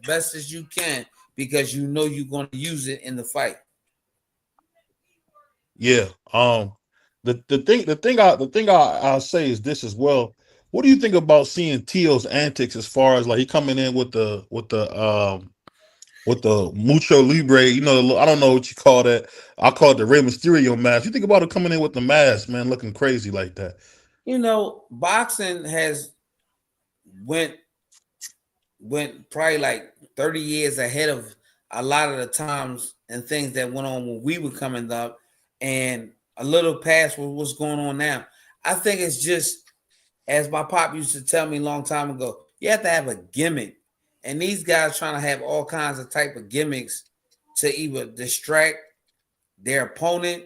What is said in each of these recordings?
best as you can because you know you're going to use it in the fight. Yeah. The thing I'll say is this as well. What do you think about seeing Tio's antics as far as like he coming in with the Mucho Libre, I don't know what you call that. I call it the Rey Mysterio mask. You think about it coming in with the mask, man, looking crazy like that. Boxing has went probably like 30 years ahead of a lot of the times and things that went on when we were coming up, and a little past what's going on now. I think it's just, as my pop used to tell me a long time ago, you have to have a gimmick. And these guys trying to have all kinds of type of gimmicks to either distract their opponent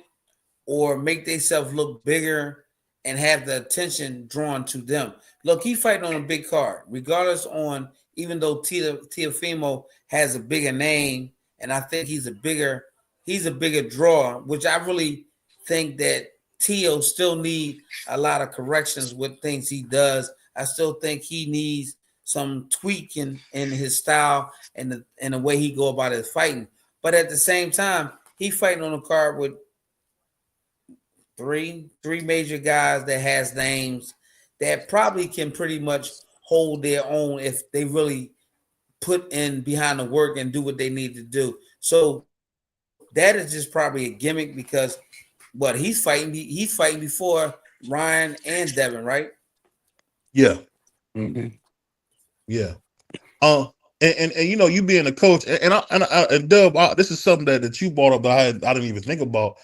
or make themselves look bigger and have the attention drawn to them. Look, he fighting on a big card, regardless on, even though Teofimo has a bigger name, and I think he's a bigger draw, which I really think that Tio still need a lot of corrections with things he does. I still think he needs some tweaking in his style and the way he go about his fighting. But at the same time, he fighting on a card with three major guys that has names that probably can pretty much hold their own if they really put in behind the work and do what they need to do. So that is just probably a gimmick because what he's fighting before Ryan and Devin, right? Yeah. Mm-hmm. Yeah. And you being a coach, and Dub, this is something that you brought up that I didn't even think about.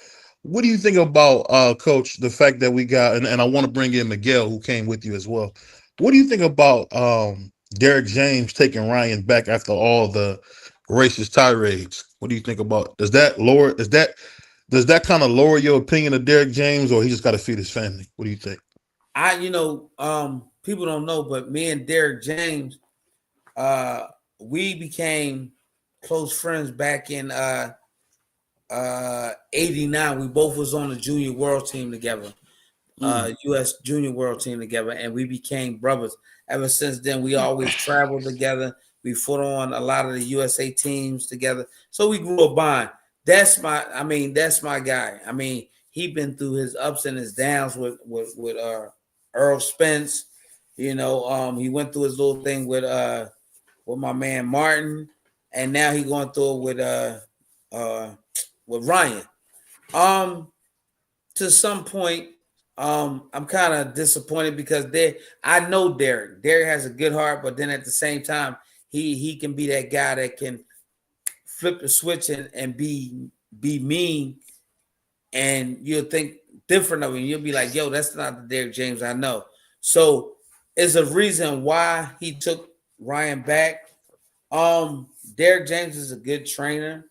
What do you think about, Coach, the fact that we got, and I want to bring in Miguel, who came with you as well. What do you think about Derek James taking Ryan back after all the racist tirades? What do you think about? Does that kind of lower your opinion of Derek James, or he just got to feed his family? What do you think? People don't know, but me and Derek James, we became close friends back in 89. We both was on the junior world team together, U.S. junior world team together, and we became brothers. Ever since then, we always traveled together. We fought on a lot of the USA teams together, so we grew a bond. That's my guy. I mean, he been through his ups and his downs with Earl Spence. He went through his little thing with my man Martin, and now he going through it with Ryan. To some point, I'm kind of disappointed because I know Derek. Derek has a good heart, but then at the same time, he can be that guy that can flip the switch and be mean, and you'll think different of him. You'll be like, yo, that's not the Derek James I know. So it's a reason why he took Ryan back. Derek James is a good trainer.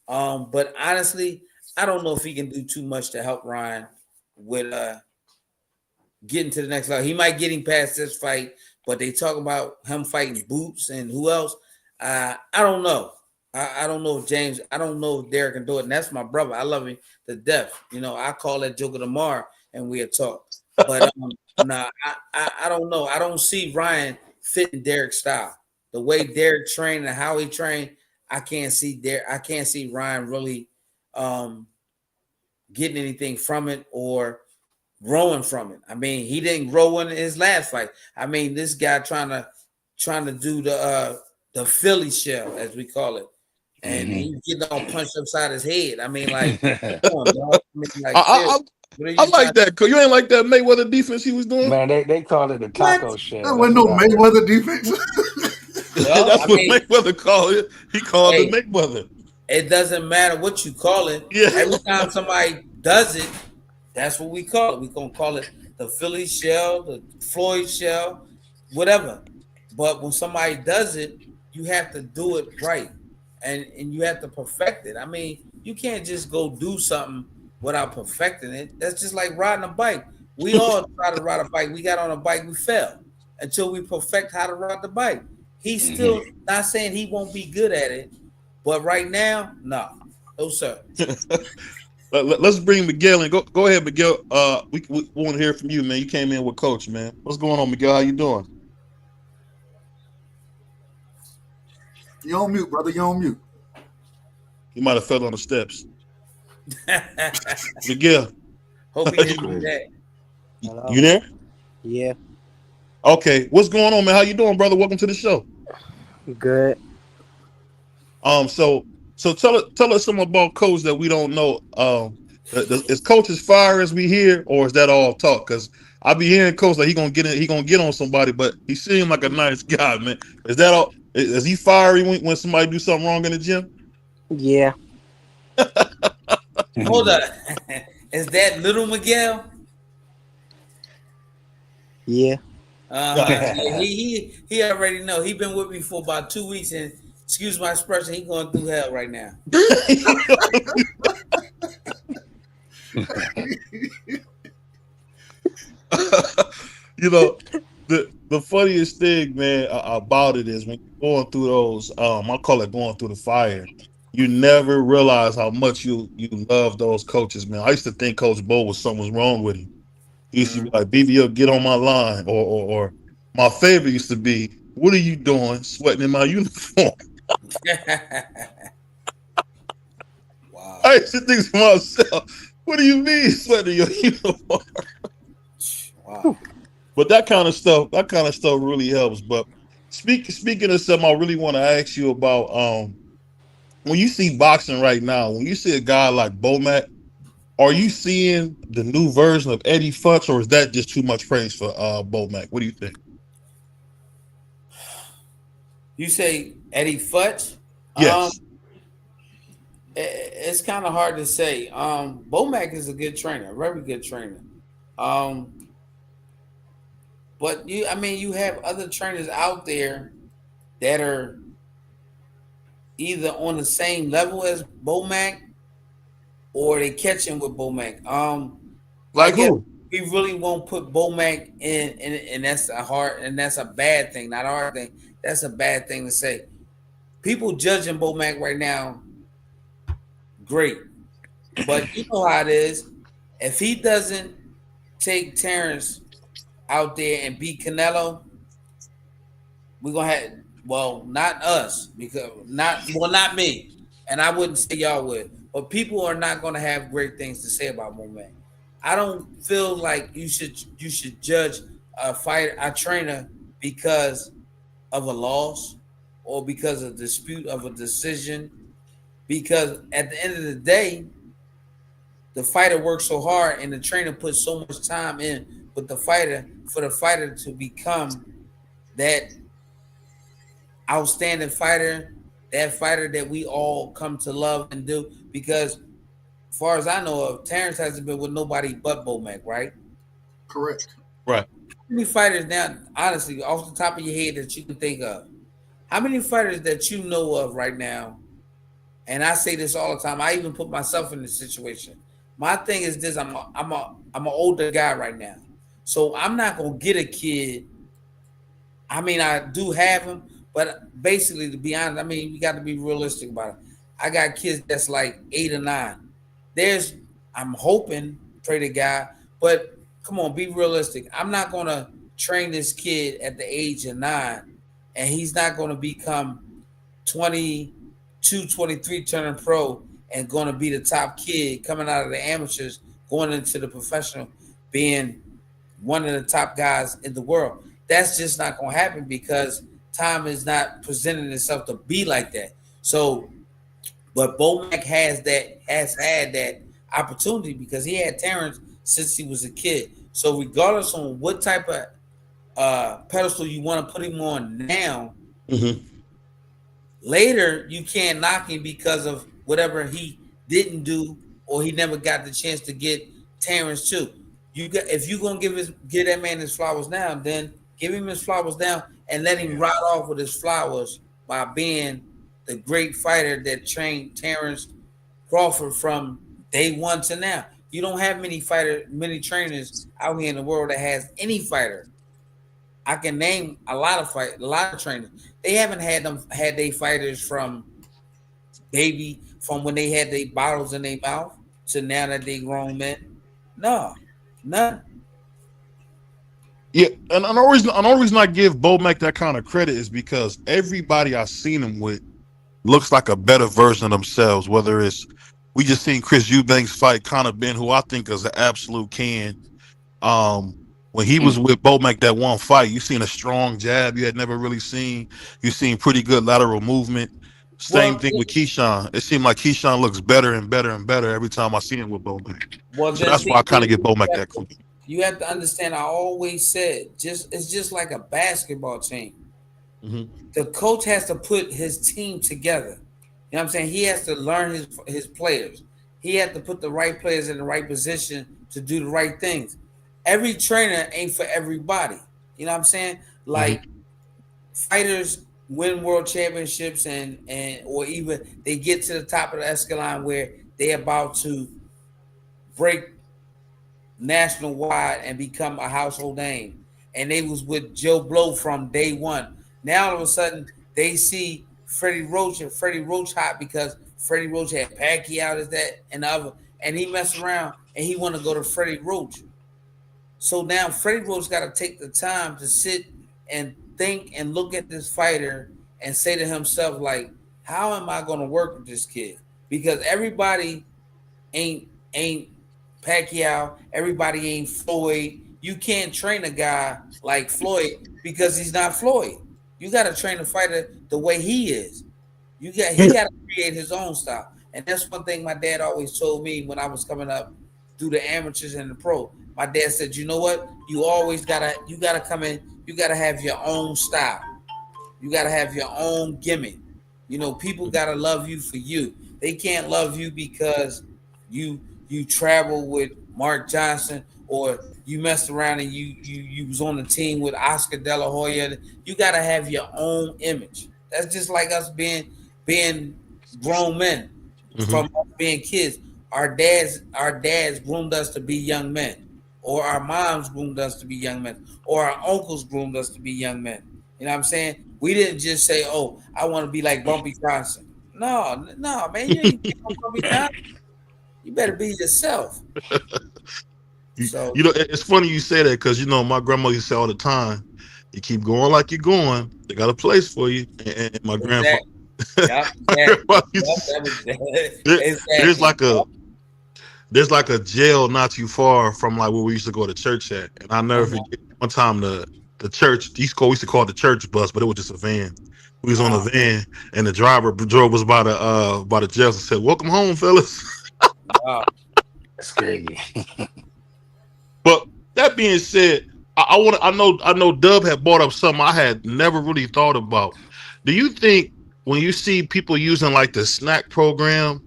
But honestly, I don't know if he can do too much to help Ryan with getting to the next level. He might get him past this fight, but they talk about him fighting Boots and who else. I don't know. I don't know if James, I don't know if Derek can do it. And that's my brother. I love him to death. I call that Joker tomorrow and we'll talk. But I don't know. I don't see Ryan fitting Derek's style. The way Derek trained and how he trained, I can't see Ryan really getting anything from it or growing from it. I mean, he didn't grow in his last fight. I mean, this guy trying to do the Philly shell, as we call it. And he's getting all punched upside his head. I mean, like, come on, dog. I like that. Cause you ain't like that Mayweather defense he was doing. Man, they call it the taco shell. That wasn't no Mayweather defense. That's what Mayweather called it. He called it Mayweather. It doesn't matter what you call it. Yeah. Every time somebody does it, that's what we call it. We're gonna call it the Philly shell, the Floyd shell, whatever. But when somebody does it, you have to do it right. And you have to perfect it. I mean, you can't just go do something without perfecting it. That's just like riding a bike. We all try to ride a bike. We got on a bike, we fell until we perfect how to ride the bike. He's still not saying he won't be good at it, but right now, no sir. Let's bring Miguel in. Go ahead, Miguel. We want to hear from you, man. You came in with Coach, man. What's going on, Miguel? How you doing? You on mute, brother. You on mute. He might have fell on the steps. Miguel, Hope he didn't do that. Hello? you there? Yeah, Okay, what's going on, man? How you doing, brother? Welcome to the show. good. So tell us something about Coach that we don't know. Is Coach as fire as we hear, or is that all talk? Because I be hearing Coach like he gonna get on somebody, but he seemed like a nice guy, man. Is that all? Is he fiery when somebody do something wrong in the gym? Yeah, Hold up. Is that little Miguel? yeah. Yeah, he already know. He been with me for about 2 weeks, and excuse my expression, he going through hell right now. You know, the funniest thing, man, about it is when you're going through those, I call it going through the fire. You never realize how much you love those coaches, man. I used to think Coach Bo was something was wrong with him. He used to be like, BVO, get on my line. Or my favorite used to be, what are you doing sweating in my uniform? Wow. I used to think to myself, what do you mean sweating in your uniform? Wow. But that kind of stuff really helps. But speaking of something, I really want to ask you about when you see boxing right now, when you see a guy like Bomac, are you seeing the new version of Eddie Futz, or is that just too much praise for Bomac? What do you think? You say Eddie Futz? Yes. It's kind of hard to say. Bomac is a good trainer, very good trainer. But you have other trainers out there that are either on the same level as Bomac or they catching with Bomac. Like who? We really won't put Bomac in, and that's a bad thing, not a hard thing. That's a bad thing to say. People judging Bomac right now, great. But you know how it is. If he doesn't take Terrence out there and beat Canelo, we're gonna have, well, not us, because not me, and I wouldn't say y'all would, but people are not gonna have great things to say about Bomac. I don't feel like you should judge a trainer because of a loss or because of dispute of a decision, because at the end of the day, the fighter works so hard and the trainer puts so much time in with the fighter for the fighter to become that outstanding fighter, that fighter that we all come to love and do. Because as far as I know of, Terrence hasn't been with nobody but Bomac, right? Correct. Right. How many fighters now, honestly, off the top of your head that you can think of, how many fighters that you know of right now, and I say this all the time, I even put myself in this situation. My thing is this, I'm an older guy right now. So I'm not gonna get a kid. I mean, I do have him, but basically, to be honest, I mean, you got to be realistic about it. I got kids that's like 8 or 9. I'm hoping, pray to God, but come on, be realistic. I'm not gonna train this kid at the age of 9, and he's not gonna become 22, 23, turning pro, and gonna be the top kid coming out of the amateurs, going into the professional, being one of the top guys in the world. That's just not going to happen because time is not presenting itself to be like that. So, but Bomac has had that opportunity because he had Terrence since he was a kid. So regardless on what type of pedestal you want to put him on now, later you can't knock him because of whatever he didn't do or he never got the chance to get Terrence too. If you're gonna give that man his flowers now, then give him his flowers now and let him ride off with his flowers by being the great fighter that trained Terrence Crawford from day one to now. You don't have many trainers out here in the world that has any fighter. I can name a lot of trainers. They haven't had their fighters from when they had their bottles in their mouth to now that they grown men. No, none. Yeah, and another reason I give Bomac that kind of credit is because everybody I've seen him with looks like a better version of themselves. Whether it's we just seen Chris Eubanks fight Conor Ben, who I think is an absolute can. When he was with Bomac that one fight, you seen a strong jab you had never really seen. You seen pretty good lateral movement. Same thing with Keyshawn. It seemed like Keyshawn looks better and better and better every time I see him with Bomac. Well, so that's why I kind of get Bomac that cool. You have to understand. I always said, it's just like a basketball team. Mm-hmm. The coach has to put his team together. You know what I'm saying? He has to learn his players. He has to put the right players in the right position to do the right things. Every trainer ain't for everybody. You know what I'm saying? Like fighters win world championships and or even they get to the top of the escalon where they're about to break national wide and become a household name. And they was with Joe Blow from day one. Now all of a sudden they see Freddie Roach and Freddie Roach hot because Freddie Roach had Pacquiao as that and the other, and he messed around and he want to go to Freddie Roach. So now Freddie Roach got to take the time to sit and think and look at this fighter and say to himself, like, how am I going to work with this kid? Because everybody ain't Pacquiao, everybody ain't Floyd. You can't train a guy like Floyd because he's not Floyd. You got to train a fighter the way he is. He got to create his own style. And that's one thing my dad always told me when I was coming up through the amateurs and the pro. My dad said, you know what? You gotta come in, you gotta have your own style. You gotta have your own gimmick. You know, people gotta love you for you. They can't love you because you travel with Mark Johnson or you messed around and you was on the team with Oscar De La Hoya. You gotta have your own image. That's just like us being grown men from being kids. Our dads groomed us to be young men, or our moms groomed us to be young men, or our uncles groomed us to be young men. You know what I'm saying? We didn't just say, "Oh, I want to be like Bumpy Johnson." No, man, you ain't Bumpy Johnson. You better be yourself. So you know, it's funny you say that because you know my grandma used to say all the time, "You keep going like you're going, they got a place for you." And my grandfather. There's like a jail not too far from like where we used to go to church at, and I never forget one time the church we used to call it the church bus, but it was just a van. We was on a van, and the driver drove us by the jail and said, "Welcome home, fellas." Wow, that's crazy. But that being said, I know Dub had brought up something I had never really thought about. Do you think when you see people using like the snack program,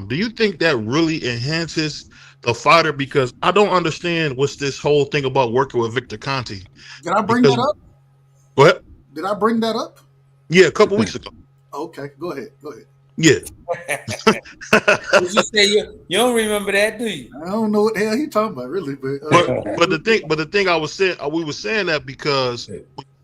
do you think that really enhances the fighter? Because I don't understand what's this whole thing about working with Victor Conte. Did I bring that up? What? Did I bring that up? Yeah, a couple weeks ago. Okay, go ahead. Yeah. Did you say you don't remember that, do you? I don't know what the hell he talking about, really. But the thing I was saying, we were saying that because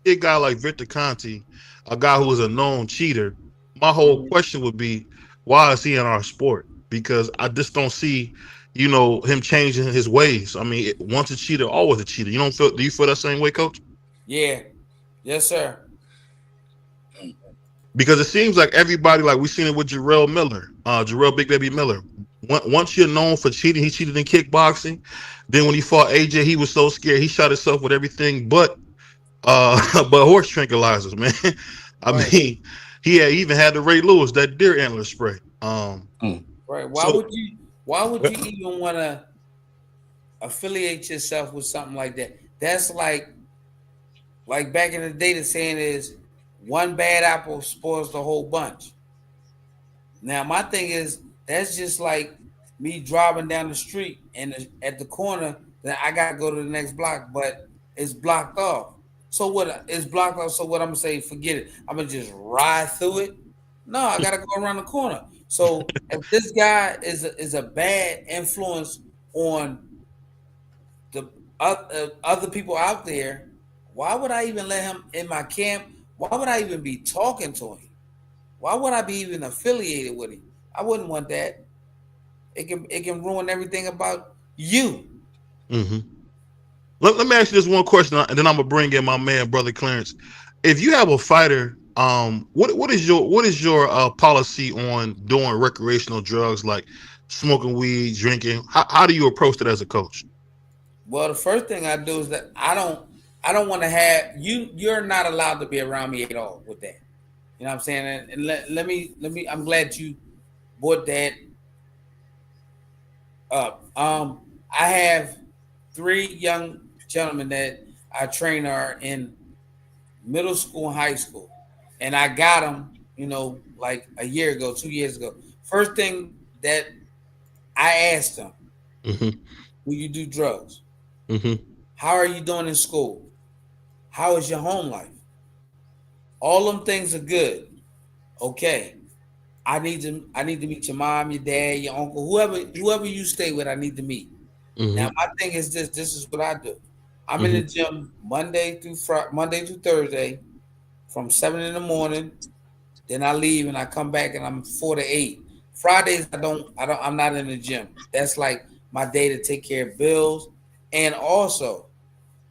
a guy like Victor Conte, a guy who is a known cheater, my whole question would be, why is he in our sport? Because I just don't see, you know, him changing his ways. I mean, once a cheater, always a cheater. Do you feel that same way, Coach? Yeah. Yes, sir. Because it seems like everybody, like we've seen it with Jarrell Big Baby Miller. Once you're known for cheating, he cheated in kickboxing. Then when he fought AJ, he was so scared he shot himself with everything but horse tranquilizers, man. I mean, he even had the Ray Lewis, that deer antler spray. Right. Why would you even want to affiliate yourself with something like that? That's like back in the day, the saying is, one bad apple spoils the whole bunch. Now, my thing is, that's just like me driving down the street and at the corner, then I got to go to the next block, but it's blocked off. So what? It's blocked off. So what I'm going to say, forget it. I'm going to just ride through it. No, I got to go around the corner. So if this guy is a bad influence on the other people out there, why would I even let him in my camp? Why would I even be talking to him? Why would I be even affiliated with him? I wouldn't want that. It can ruin everything about you. Mm-hmm. Let me ask you this one question, and then I'm gonna bring in my man, brother Clarence. If you have a fighter What is your policy on doing recreational drugs like smoking weed, drinking? How do you approach it as a coach? Well, the first thing I do is that I don't want to have you. You're not allowed to be around me at all with that. You know what I'm saying? And let me. I'm glad you brought that up. I have 3 young gentlemen that I train are in middle school and high school, and I got them. Like a year ago, 2 years ago. First thing that I asked them, Mm-hmm. "Will you do drugs? Mm-hmm. How are you doing in school? How is your home life? All them things are good. Okay. I need to meet your mom, your dad, your uncle, whoever you stay with, I need to meet. Now Mm-hmm. my thing is this is what I do. I'm in the Mm-hmm. gym Monday through Thursday from 7 in the morning. Then I leave and I come back and I'm 4 to 8. Fridays I'm not in the gym. That's like my day to take care of bills. And also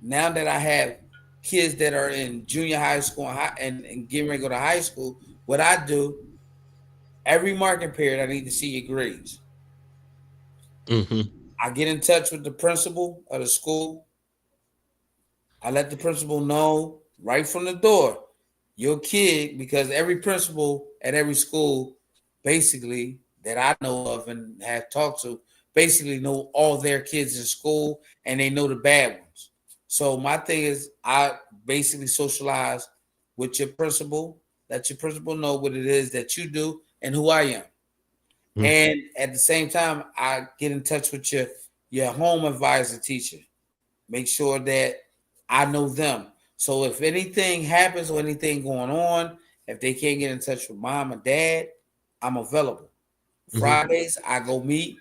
now that I have kids that are in junior high school and getting ready to go to high school, what I do every marking period, I need to see your grades. Mm-hmm. I get in touch with the principal of the school. I let the principal know right from the door, your kid, because every principal at every school, basically, that I know of and have talked to, basically know all their kids in school and they know the bad ones. So my thing is, I basically socialize with your principal, let your principal know what it is that you do and who I am. And at the same time, I get in touch with your home advisor teacher. Make sure that I know them. So if anything happens or anything going on, if they can't get in touch with mom or dad, I'm available. Mm-hmm. Fridays, I go meet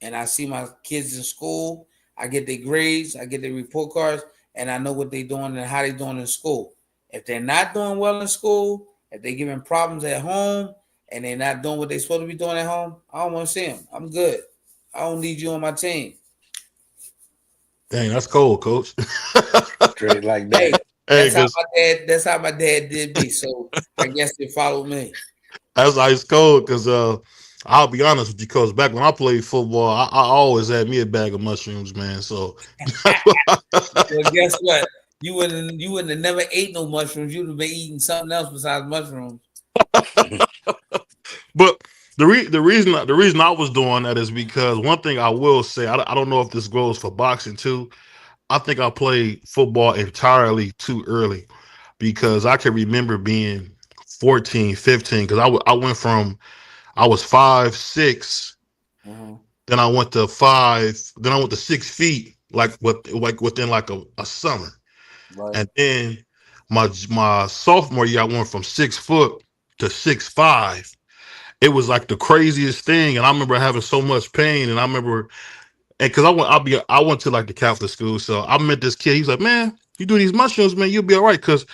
and I see my kids in school. I get their grades, I get their report cards, and I know what they're doing and how they're doing in school. If they're not doing well in school, if they're giving problems at home, and they're not doing what they're supposed to be doing at home, I don't want to see them. I'm good. I don't need you on my team. Dang, that's cold, coach. Straight like Hey, that. Hey, because that's how my dad did me. So I guess they followed me. that's ice cold. Because I'll be honest with you, coach. Back when I played football, I always had me a bag of mushrooms, man. So, Well, guess what? You wouldn't have never ate no mushrooms. You'd have been eating something else besides mushrooms. but the reason I was doing that is because one thing I will say, I don't know if this goes for boxing too. I think I played football entirely too early because I can remember being 14, 15. Because I went from I was 5'6", Uh-huh. then I went to 5, then I went to 6 feet, like within like a summer. Right. And then my sophomore year, I went from 6 foot to 6'5". It was like the craziest thing, and I remember having so much pain. And I remember, and because I went to like the Catholic school, so I met this kid. He's like, "Man, you do these mushrooms, man, you'll be all right." Because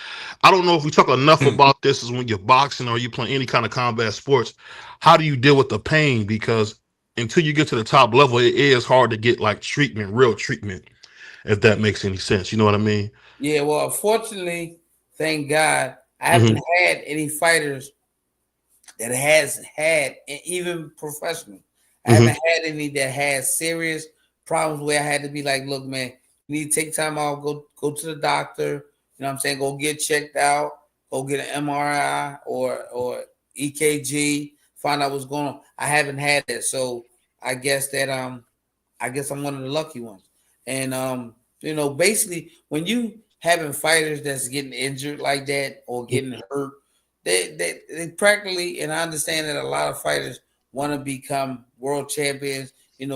I don't know if we talk enough about this is when you're boxing or you play any kind of combat sports. How do you deal with the pain? Because until you get to the top level, it is hard to get like treatment, real treatment, if that makes any sense. You know what I mean? Yeah, well, unfortunately, thank God, I Mm-hmm. haven't had any fighters that has had, and even professional. I haven't Mm-hmm. had any that has serious problems where I had to be like, look, man, you need to take time off, go to the doctor, you know what I'm saying? Go get checked out, go get an MRI or EKG, find out what's going on. I haven't had that. So I guess I'm one of the lucky ones. And basically when you having fighters that's getting injured like that or getting hurt, they practically, and I understand that a lot of fighters want to become world champions.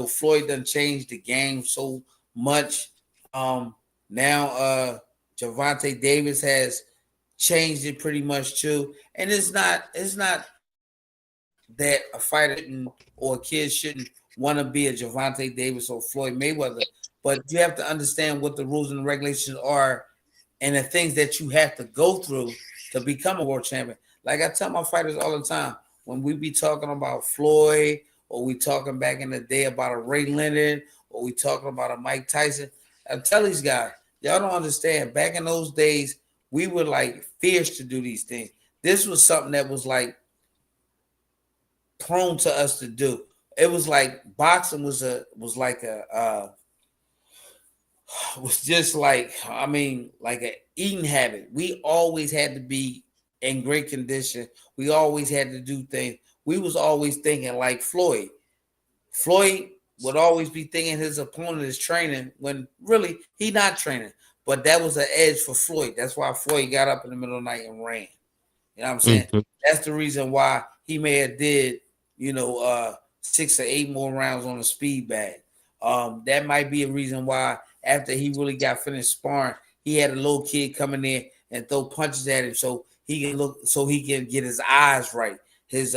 Floyd done changed the game so much. Now Javante Davis has changed it pretty much too. And it's not that a fighter or a kid shouldn't want to be a Javante Davis or Floyd Mayweather, but you have to understand what the rules and regulations are and the things that you have to go through to become a world champion. Like I tell my fighters all the time, when we be talking about Floyd or we talking back in the day about a Ray Leonard or we talking about a Mike Tyson, I tell these guys, y'all don't understand. Back in those days, we were like fierce to do these things. this was something that was like prone to us to do. It was like boxing was just like, I mean, like an eating habit. We always had to be in great condition. We always had to do things. We was always thinking like Floyd. Floyd would always be thinking his opponent is training when really he not training. But that was an edge for Floyd. That's why Floyd got up in the middle of the night and ran. You know what I'm saying? Mhm. That's the reason why he may have did, 6 or 8 more rounds on a speed bag. That might be a reason why after he really got finished sparring, he had a little kid coming in and throw punches at him so he can get his eyes right. His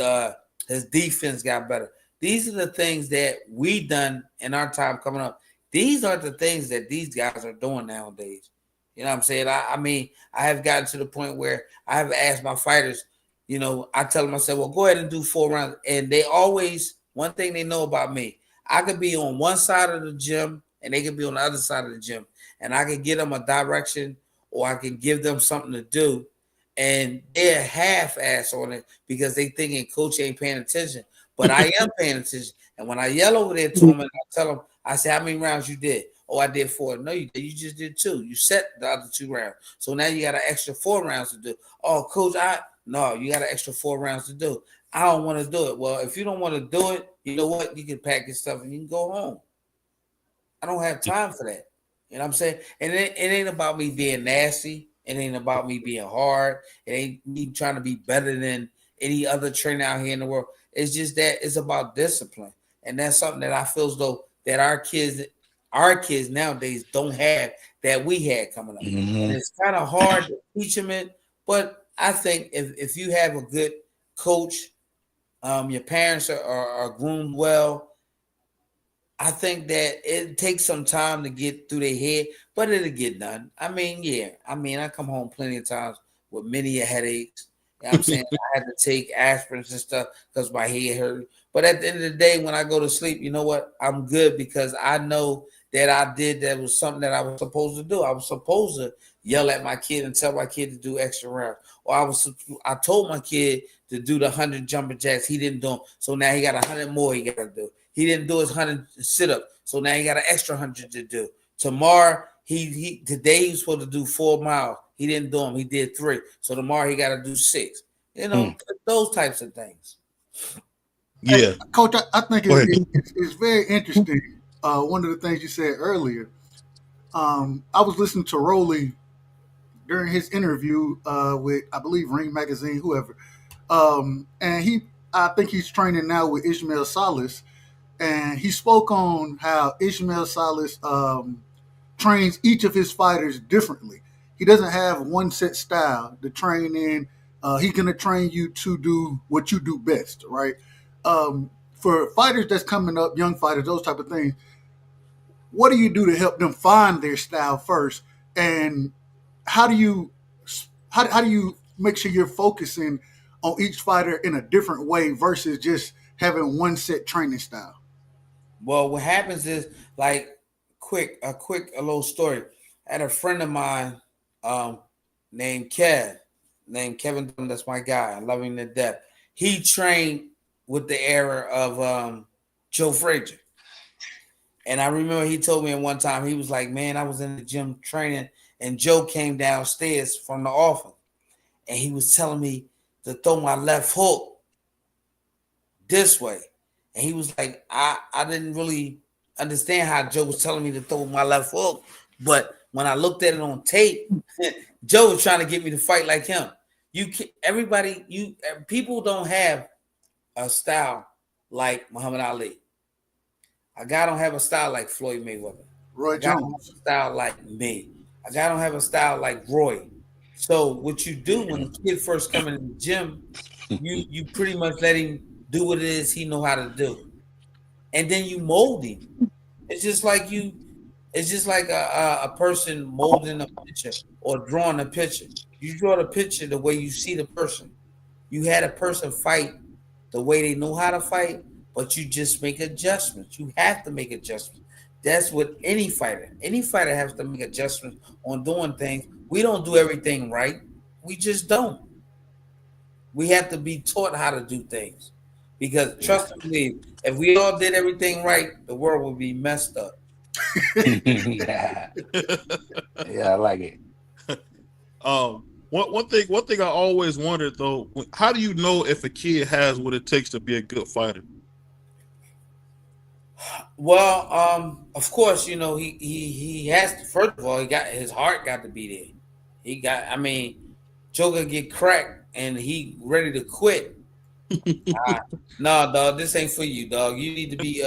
defense got better. These are the things that we done in our time coming up. These are the things that these guys are doing nowadays. You know what I'm saying? I mean, I have gotten to the point where I have asked my fighters, I tell them, I said, well, go ahead and do 4 rounds. And they always, one thing they know about me, I could be on one side of the gym and they could be on the other side of the gym. And I can give them a direction or I can give them something to do. And they're half-ass on it because they thinking coach ain't paying attention. But I am paying attention. And when I yell over there to them and I tell them, I say, how many rounds you did? Oh, I did 4. No, you did. You just did 2. You set the other 2 rounds. So now you got an extra 4 rounds to do. Oh, coach, no, you got an extra 4 rounds to do. I don't want to do it. Well, if you don't want to do it, you know what? You can pack your stuff and you can go home. I don't have time for that. You know what I'm saying? And it ain't about me being nasty. It ain't about me being hard. It ain't me trying to be better than any other trainer out here in the world. It's just that it's about discipline. And that's something that I feel as though that our kids nowadays don't have that we had coming up. Mm-hmm. And it's kind of hard to teach them it. But I think if you have a good coach, your parents are groomed well, I think that it takes some time to get through their head, but it'll get done. I mean, yeah. I mean, I come home plenty of times with many headaches. You know what I'm saying? I had to take aspirins and stuff because my head hurt. But at the end of the day, when I go to sleep, you know what? I'm good because I know that that was something that I was supposed to do. I was supposed to yell at my kid and tell my kid to do extra rounds. Or I told my kid to do the 100 jumping jacks. He didn't do them. So now he got 100 more he got to do. He didn't do his 100 sit-ups. So now he got an extra 100 to do. Tomorrow, today he was supposed to do 4 miles. He didn't do them. He did 3. So tomorrow he got to do 6. Those types of things. Yeah. Hey, Coach, I think Go ahead. it's very interesting. One of the things you said earlier, I was listening to Rolly during his interview with, I believe, Ring Magazine, whoever. And I think he's training now with Ishmael Salas. And he spoke on how Ishmael Salas trains each of his fighters differently. He doesn't have one set style to train in. He's going to train you to do what you do best, right? For fighters that's coming up, young fighters, those type of things, what do you do to help them find their style first? And how do you make sure you're focusing on each fighter in a different way versus just having one set training style? Well, what happens is like a little story. I had a friend of mine named Kevin. That's my guy. I love him to death. He trained with the era of Joe Frazier. And I remember he told me at one time, he was like, man, I was in the gym training and Joe came downstairs from the office and he was telling me to throw my left hook this way. And he was like, I didn't really understand how Joe was telling me to throw my left hook. But when I looked at it on tape, Joe was trying to get me to fight like him. People don't have a style like Muhammad Ali. A guy don't have a style like Floyd Mayweather. Roy A guy don't Jones. have a style like me. A guy don't have a style like Roy. So what you do when the kid first coming in the gym, you pretty much let him do what it is he know how to do, and then you mold him. It's just like a person molding a picture or drawing a picture. You draw the picture the way you see the person. You had a person fight the way they know how to fight, but you just make adjustments. You have to make adjustments. That's what any fighter has to make adjustments on doing things. We don't do everything right. We just don't. We have to be taught how to do things. Because trust me, if we all did everything right, the world would be messed up. Yeah, I like it. One thing I always wondered though, how do you know if a kid has what it takes to be a good fighter? Well, of course, you know, he has to, first of all, he got his heart got to be there. He got, I mean, Joker get cracked and he ready to quit. No, dog, this ain't for you, dog. You need to be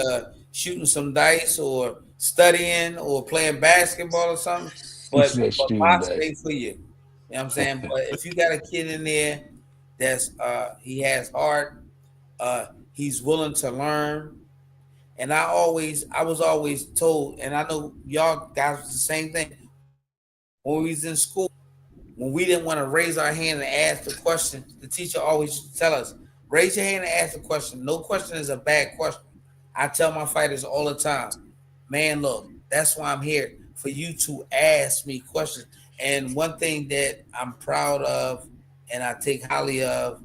shooting some dice or studying or playing basketball or something. He But said shooting boxing dice. ain't for you. You know what I'm saying? But if you got a kid in there that's he has heart, he's willing to learn. And I was always told, and I know y'all guys was the same thing when we was in school. When we didn't want to raise our hand and ask the question, the teacher always used to tell us, raise your hand and ask the question. No question is a bad question. I tell my fighters all the time, man, look, that's why I'm here, for you to ask me questions. And one thing that I'm proud of and I take highly of,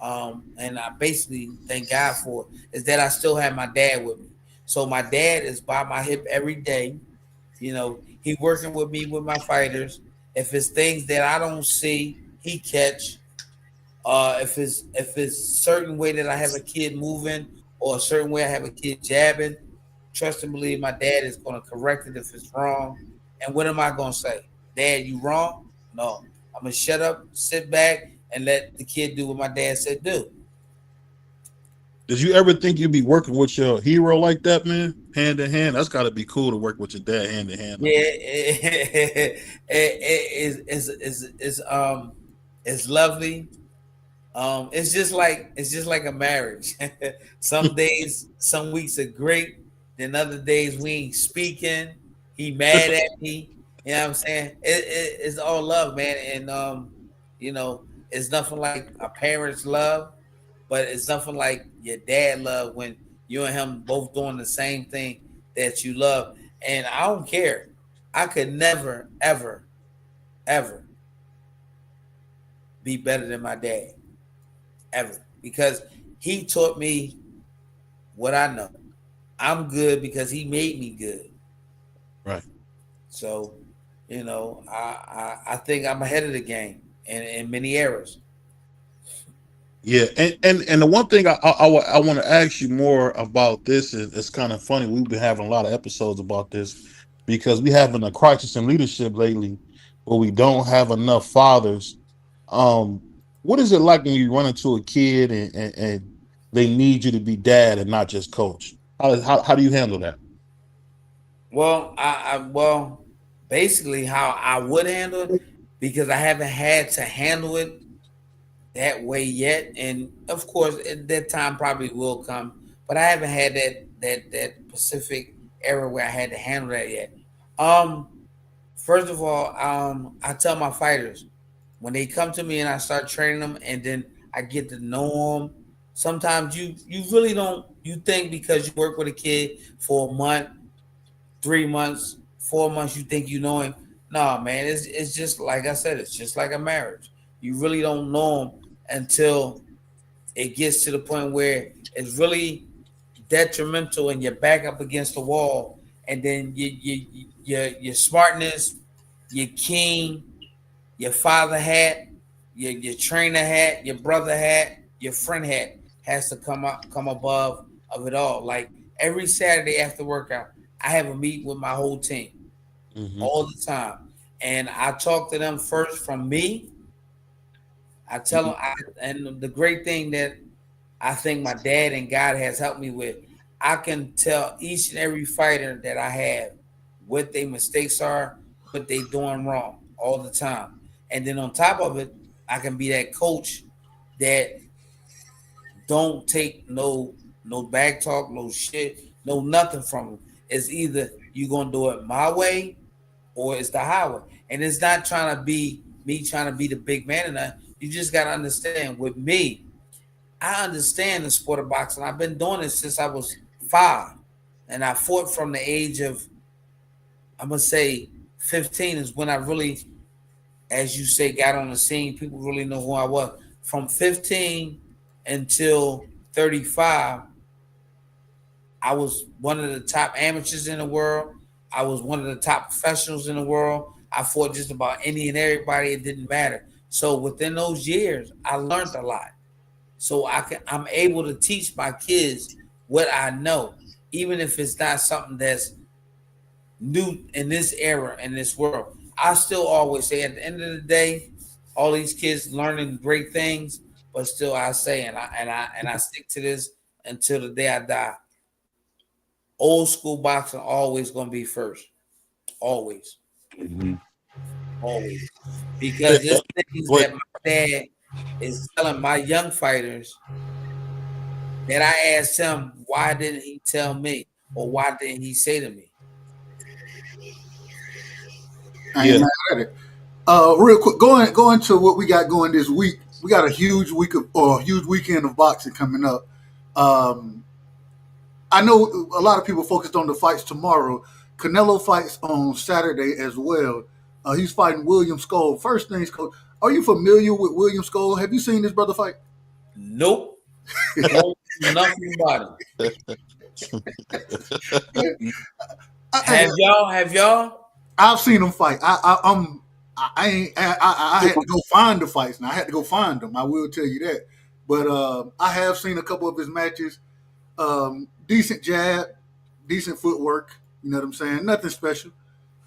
and I basically thank God for, is that I still have my dad with me. So my dad is by my hip every day. You know, he working with me with my fighters. If it's things that I don't see, he catch. If it's certain way that I have a kid moving or a certain way I have a kid jabbing, trust and believe my dad is going to correct it if it's wrong. And what am I going to say? Dad, you wrong? No. I'm going to shut up, sit back, and let the kid do what my dad said do. Did you ever think you'd be working with your hero like that, man? Hand in hand? That's got to be cool to work with your dad hand in hand. Yeah, it's lovely. It's just like a marriage. Some days, some weeks are great. Then other days we ain't speaking. He mad at me. You know what I'm saying? It's all love, man. And you know, it's nothing like a parent's love, but it's nothing like your dad love when you and him both doing the same thing that you love. And I don't care. I could never, ever, ever be better than my dad. Ever. Because he taught me what I know. I'm good because he made me good. Right. So, you know, I think I'm ahead of the game in many areas. Yeah, and the one thing I want to ask you more about this is, it's kind of funny. We've been having a lot of episodes about this because we having a crisis in leadership lately, where we don't have enough fathers. Um, what is it like when you run into a kid and they need you to be dad and not just coach? How do you handle that? Well, well, basically how I would handle it, because I haven't had to handle it that way yet, and of course that time probably will come, but I haven't had that specific era where I had to handle that yet. Um, First of all, I tell my fighters when they come to me and I start training them, and then I get to know them. Sometimes you really don't, you think because you work with a kid for a month, 3 months, 4 months, you think you know him. No, man, it's just like I said, it's just like a marriage. You really don't know him until it gets to the point where it's really detrimental and you're back up against the wall, and then your smartness, your king, your father hat, your trainer hat, your brother hat, your friend hat has to come above of it all. Like every Saturday after workout, I have a meet with my whole team Mm-hmm. all the time, and I talk to them first from me. I tell them, and the great thing that I think my dad and God has helped me with, I can tell each and every fighter that I have what their mistakes are, what they doing wrong all the time. And then on top of it, I can be that coach that don't take no back talk, no shit, no nothing from them. It's either you gonna do it my way or it's the highway. And it's not trying to be me trying to be the big man and that. You just gotta understand with me, I understand the sport of boxing. I've been doing it since I was 5. And I fought from the age of, I'm gonna say 15 is when I really, as you say, got on the scene. People really know who I was. from 15 until 35, I was one of the top amateurs in the world. I was one of the top professionals in the world. I fought just about any and everybody. It didn't matter. So within those years, I learned a lot. So I'm able to teach my kids what I know, even if it's not something that's new in this era, in this world. I still always say at the end of the day, all these kids learning great things, but still I say, and I stick to this until the day I die. Old school boxing always gonna be first. Always. Mm-hmm. Always. Because there's things that my dad is telling my young fighters that I asked him, why didn't he tell me? Or why didn't he say to me? I ain't mad at it. Real quick, going to what we got going this week. We got a huge huge weekend of boxing coming up. I know a lot of people focused on the fights tomorrow. Canelo fights on Saturday as well. He's fighting William Skull. First things, Coach, are you familiar with William Skull? Have you seen this brother fight? Nope. Nothing about him. Have y'all? I've seen him fight. I had to go find the fights. Now I had to go find them. I will tell you that. But I have seen a couple of his matches. Decent jab, decent footwork. You know what I'm saying? Nothing special,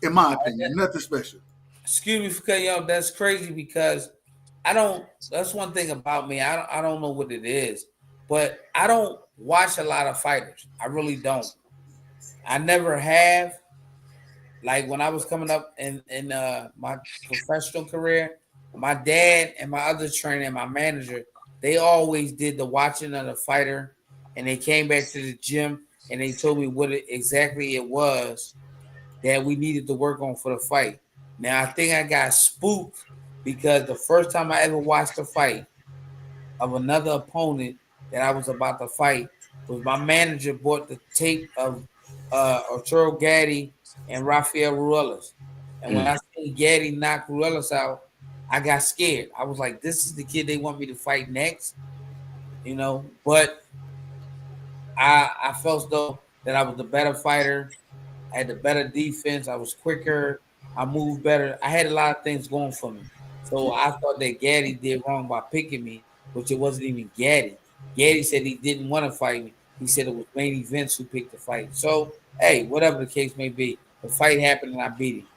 in my opinion. Nothing special. Excuse me for cutting you off. That's crazy because I don't. That's one thing about me. I don't know what it is, but I don't watch a lot of fighters. I really don't. I never have. Like when I was coming up in my professional career, my dad and my other trainer and my manager, they always did the watching of the fighter, and they came back to the gym and they told me what exactly it was that we needed to work on for the fight. Now I think I got spooked because the first time I ever watched a fight of another opponent that I was about to fight was my manager bought the tape of Arturo Gatti and Rafael Ruelas. And when I seen Gatti knock Ruelas out, I got scared. I was like, this is the kid they want me to fight next, you know. But I felt as though that I was the better fighter. I had the better defense. I was quicker. I moved better. I had a lot of things going for me. So I thought that Gatti did wrong by picking me, which it wasn't even Gatti. Gatti said he didn't want to fight me. He said it was Manny Vince who picked the fight. So, hey, whatever the case may be, the fight happened and I beat him.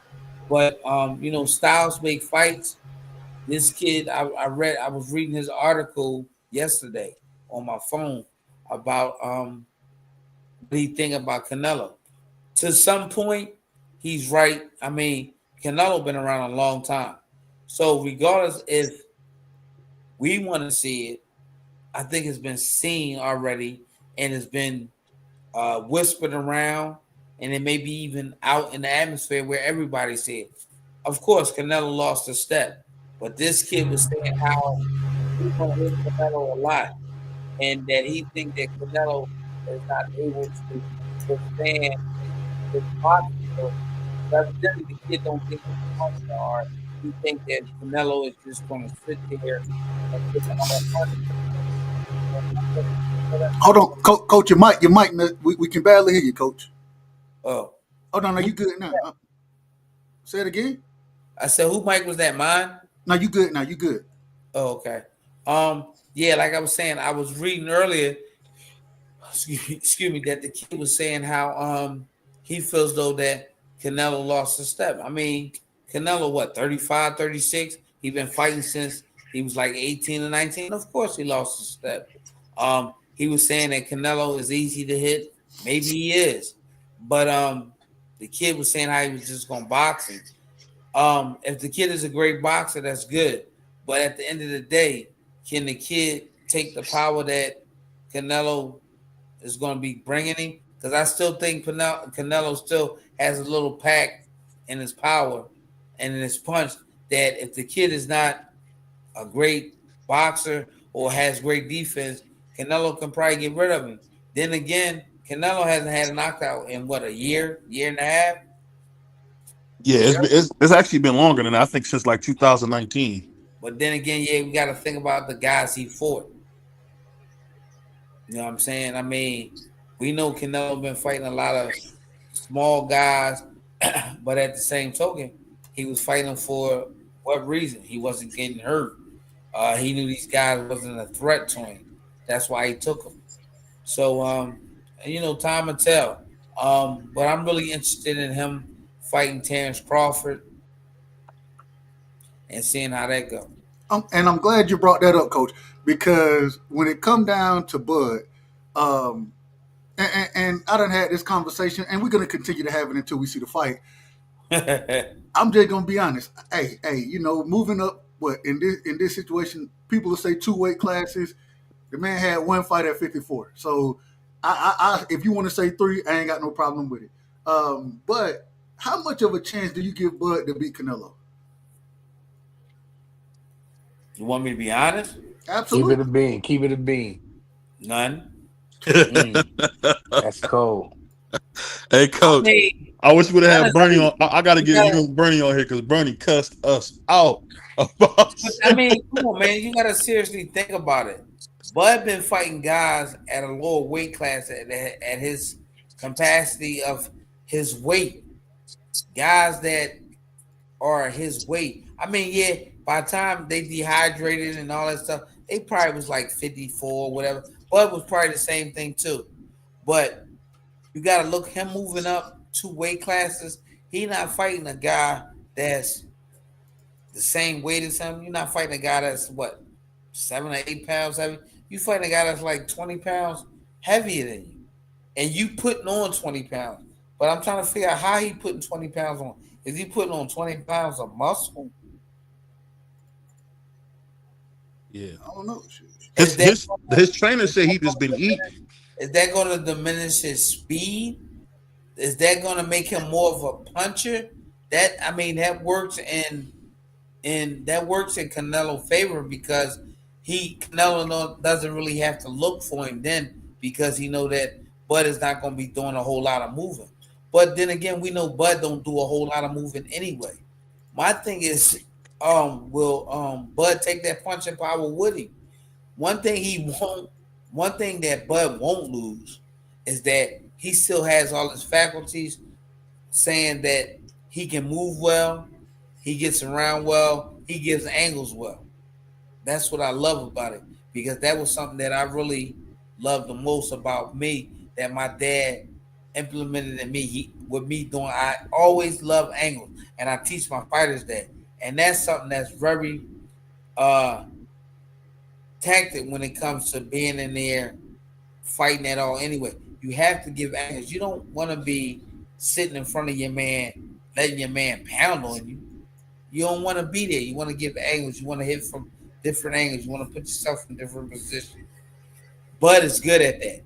But, you know, styles make fights. This kid, I was reading his article yesterday on my phone about what he think about Canelo. To some point, he's right. I mean, Canelo been around a long time. So regardless if we want to see it, I think it's been seen already and it's been whispered around, and it may be even out in the atmosphere where everybody see it. Of course, Canelo lost a step, but this kid was saying how he's going to hit Canelo a lot, and that he thinks that Canelo is not able to withstand his boxing. So evidently, the kid don't think he's punching hard. He thinks that Canelo is just going to sit there and get all that punch. Hold on, Coach. Your mic. We can barely hear you, Coach. Oh, hold on. Are you good now? Say it again. I said, who mic was that? Mine? No, you good now. You good. Oh, okay. Yeah, like I was saying, I was reading earlier. Excuse me, that the kid was saying how he feels though that Canelo lost a step. I mean, Canelo, what, 35, 36? He been fighting since he was like 18 or 19. Of course, he lost a step. He was saying that Canelo is easy to hit. Maybe he is, but the kid was saying how he was just going to box him. If the kid is a great boxer, that's good. But at the end of the day, can the kid take the power that Canelo is going to be bringing him? Because I still think Canelo still has a little pack in his power and in his punch that if the kid is not a great boxer or has great defense, Canelo can probably get rid of him. Then again, Canelo hasn't had a knockout in what, a year and a half? Yeah, it's actually been longer than that. I think since like 2019. But then again, yeah, we got to think about the guys he fought. You know what I'm saying? I mean, we know Canelo been fighting a lot of small guys, but at the same token, he was fighting for what reason? He wasn't getting hurt. He knew these guys wasn't a threat to him. That's why he took them. So, time will tell. But I'm really interested in him fighting Terrence Crawford and seeing how that goes. And I'm glad you brought that up, Coach, because when it come down to Bud, and I done had this conversation, and we're gonna continue to have it until we see the fight. I'm just gonna be honest. Hey, moving up, in this situation, people will say 2 weight classes. The man had 1 fight at 54. So, I if you want to say 3, I ain't got no problem with it. But how much of a chance do you give Bud to beat Canelo? You want me to be honest? Absolutely. Keep it a bean. None. That's cold. Hey, Coach. I wish we would have had Bernie on. I got to get you and Bernie on here because Bernie cussed us out. I mean, come on, man. You got to seriously think about it. Bud been fighting guys at a lower weight class at his capacity of his weight. Guys that are his weight. I mean, yeah, by the time they dehydrated and all that stuff, they probably was like 54 or whatever. Bud was probably the same thing too. But you got to look him moving up 2 weight classes. He not fighting a guy that's the same weight as him. You're not fighting a guy that's 7 or 8 pounds heavy. You fighting a guy that's like 20 pounds heavier than you. And you putting on 20 pounds. But I'm trying to figure out how he putting 20 pounds on. Is he putting on 20 pounds of muscle? Yeah. I don't know. His trainer said he just been eating. Is that going to diminish his speed? Is that going to make him more of a puncher? That works in Canelo favor because Canelo doesn't really have to look for him then because he know that Bud is not going to be doing a whole lot of moving. But then again, we know Bud don't do a whole lot of moving anyway. My thing is, will Bud take that punching power with him? One thing that Bud won't lose is that he still has all his faculties, saying that he can move well, he gets around well, he gives angles well. That's what I love about it because that was something that I really loved the most about me that my dad implemented in me. I always love angles, and I teach my fighters that, and that's something that's very tactic when it comes to being in there fighting at all. Anyway, you have to give angles. You don't want to be sitting in front of your man, letting your man pound on you. You don't want to be there. You want to give angles. You want to hit from different angles. You want to put yourself in different positions. Bud is good at that.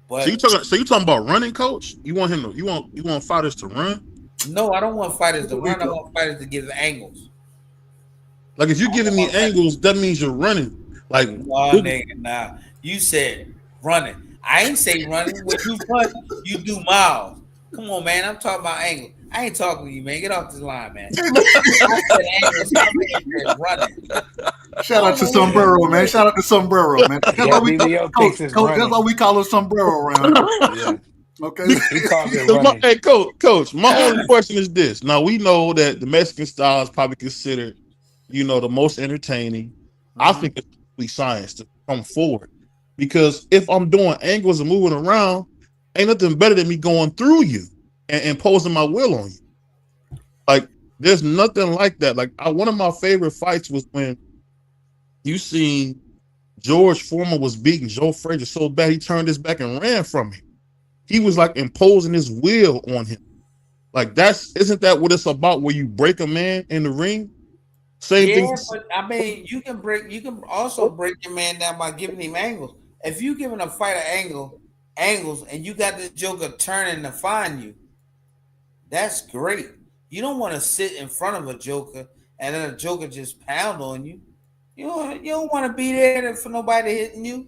But So you talking about running, Coach? You want fighters to run? No, I don't want fighters to run. I want fighters to give angles. Like if you're giving me angles, that means you're running. Like nigga, nah. You said running. I ain't say running. When you run, you do miles. Come on, man. I'm talking about angles. I ain't talking to you, man. Get off this line, man. I said angles. I'm running. Shout out to Sombrero, man. Shout out to Sombrero, man. That's why we call him Sombrero around here. Yeah. Okay. Hey, Coach. My only question is this. Now we know that the Mexican style is probably considered, the most entertaining. Mm-hmm. I think it's science to come forward because if I'm doing angles and moving around, ain't nothing better than me going through you and imposing my will on you. Like there's nothing like that. Like one of my favorite fights was when you seen George Foreman was beating Joe Frazier so bad he turned his back and ran from him. He was like imposing his will on him. Like isn't that what it's about? Where you break a man in the ring? Same thing. But I mean, you can also break your man down by giving him angles. If you giving a fighter angles, and you got this joker turning to find you, that's great. You don't want to sit in front of a joker and then a joker just pound on you. You don't want to be there for nobody hitting you.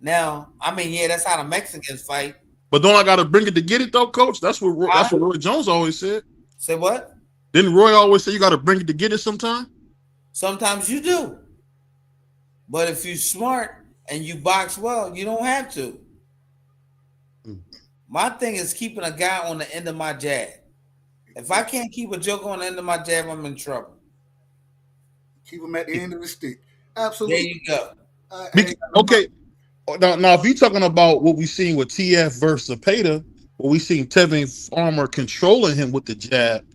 Now, I mean, yeah, that's how the Mexicans fight. But don't I got to bring it to get it though, Coach? That's what Roy Jones always said. Say what? Didn't Roy always say you got to bring it to get it sometime? Sometimes you do. But if you're smart and you box well, you don't have to. Mm. My thing is keeping a guy on the end of my jab. If I can't keep a joker on the end of my jab, I'm in trouble. Keep him at the end of the stick. There Absolutely. you go. Okay. Now, if you're talking about what we seen with TF versus Zapata, what we seen Tevin Farmer controlling him with the jab,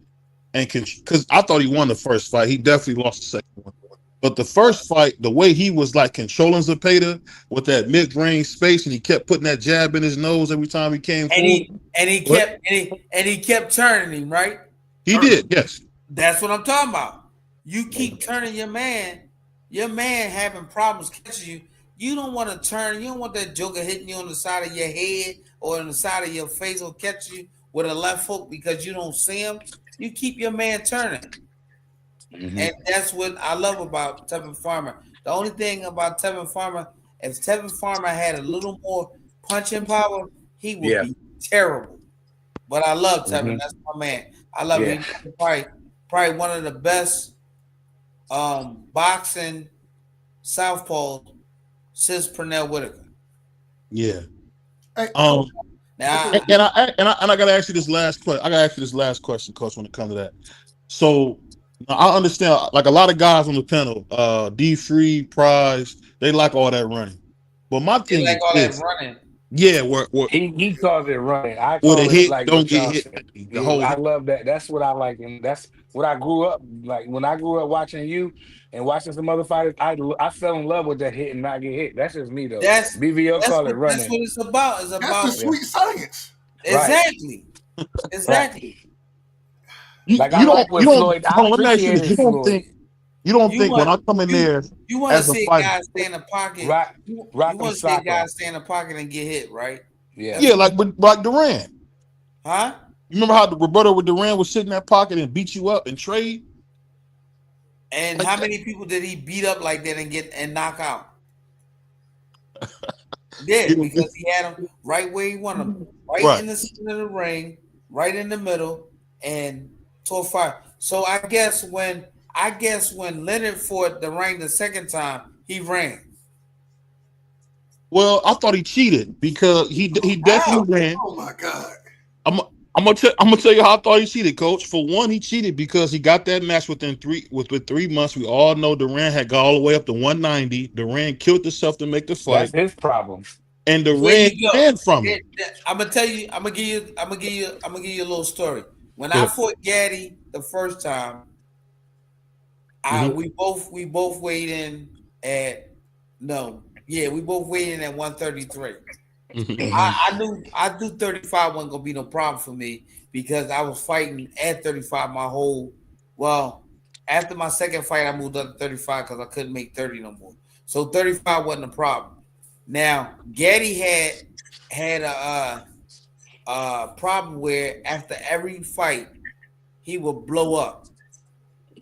and because I thought he won the first fight, he definitely lost the second one. But the first fight, the way he was like controlling Zapata with that mid-range space, and he kept putting that jab in his nose every time he came forward. He kept turning him, right? He did, yes. That's what I'm talking about. You keep turning your man having problems catching you. You don't want to turn. You don't want that joker hitting you on the side of your head or on the side of your face or catch you with a left hook because you don't see him. You keep your man turning. Mm-hmm. And that's what I love about Tevin Farmer. The only thing about Tevin Farmer, if Tevin Farmer had a little more punching power, he would be terrible. But I love Tevin. Mm-hmm. That's my man. I love him. Probably one of the best boxing southpaws since Pernell Whitaker. Yeah. Now, and I gotta ask you this last question. I gotta ask you this last question, Coach, when it comes to that. So I understand, like a lot of guys on the panel, D Free, Prize, they like all that running. But my thing like is all this. that running. Yeah, where he calls it running. I where call the it hit like don't get hit. The whole I love that. That's what I like, and that's what I grew up like. When I grew up watching you and watching some other fighters, I fell in love with that hit and not get hit. That's just me though. BVO call it running. That's what it's about. It's about the sweet science. Exactly. Right. Exactly. Like I like when Floyd. I appreciated Floyd. You don't think when I come in there, you want to see a guy stay in the pocket, right? You want to see a guy stay in the pocket and get hit, right? Yeah, like Duran. Huh? You remember how Roberto with Duran was sitting in that pocket and beat you up and trade? And how many people did he beat up like that and knock out? Yeah, because he had him right where he wanted him, right in the center of the ring, right in the middle, and tore fire. So I guess when Leonard fought the ring the second time, he ran. Well, I thought he cheated because he definitely ran. Oh my God! I'm gonna tell you how I thought he cheated, Coach. For one, he cheated because he got that match within 3 months. We all know Duran had got all the way up to 190. Duran killed himself to make the fight. That's his problem. And Duran ran from him. I'm gonna give you a little story. When I fought Gaddy the first time, we both weighed in at we both weighed in at 133. I knew 35 wasn't gonna be no problem for me because I was fighting at 35 after my second fight I moved up to 35 because I couldn't make 30 no more. So 35 wasn't a problem. Now Gaddy had a problem where after every fight he would blow up.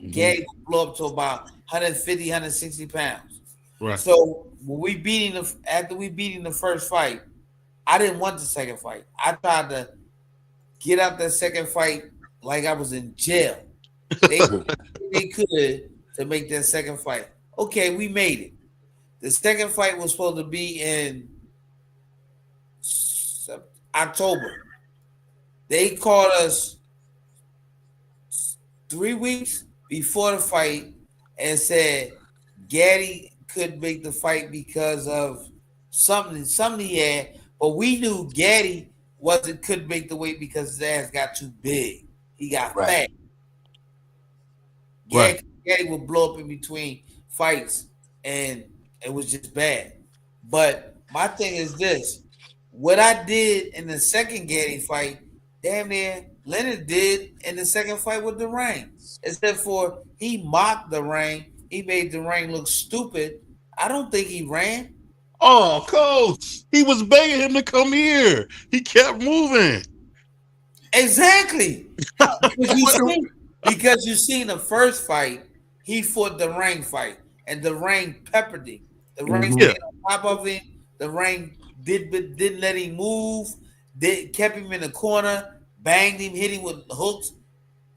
Gaddy would blow up to about 150, 160 pounds. Right. So when after we beat him the first fight, I didn't want the second fight. I tried to get out that second fight like I was in jail. They could to make that second fight. Okay, we made it. The second fight was supposed to be in October. They called us 3 weeks before the fight and said Gaddy couldn't make the fight because of something he had, but we knew Gaddy couldn't make the weight because his ass got too big. He got fat. Gaddy would blow up in between fights, and it was just bad. But my thing is this: what I did in the second Gaddy fight, damn near Leonard did in the second fight with the ring. Except for he mocked the ring. He made the ring look stupid. I don't think he ran. Oh, Coach, he was begging him to come here. He kept moving. Exactly. Because you seen the first fight, he fought the ring fight, and the ring peppered him. The ring stayed on top of him. The ring didn't let him move. Kept him in the corner, banged him, hit him with hooks,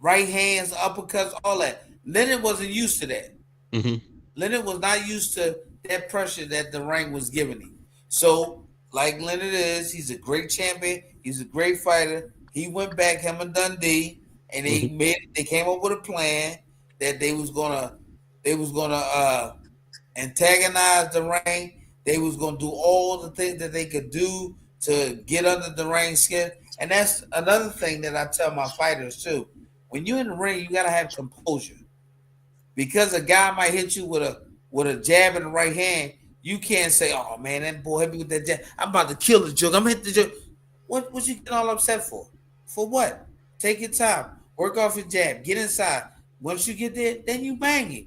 right hands, uppercuts, all that. Leonard wasn't used to that. Mm-hmm. Leonard was not used to that pressure that the ring was giving him. So, like Leonard is, he's a great champion. He's a great fighter. He went back, him and Dundee, and they came up with a plan that they was gonna antagonize the ring. They was gonna do all the things that they could do to get under the ring skin. And that's another thing that I tell my fighters too. When you're in the ring, you gotta have composure. Because a guy might hit you with a jab in the right hand, you can't say, "Oh man, that boy hit me with that jab. I'm about to kill the joke. I'm hitting the joke." What you getting all upset for? For what? Take your time. Work off your jab. Get inside. Once you get there, then you bang it.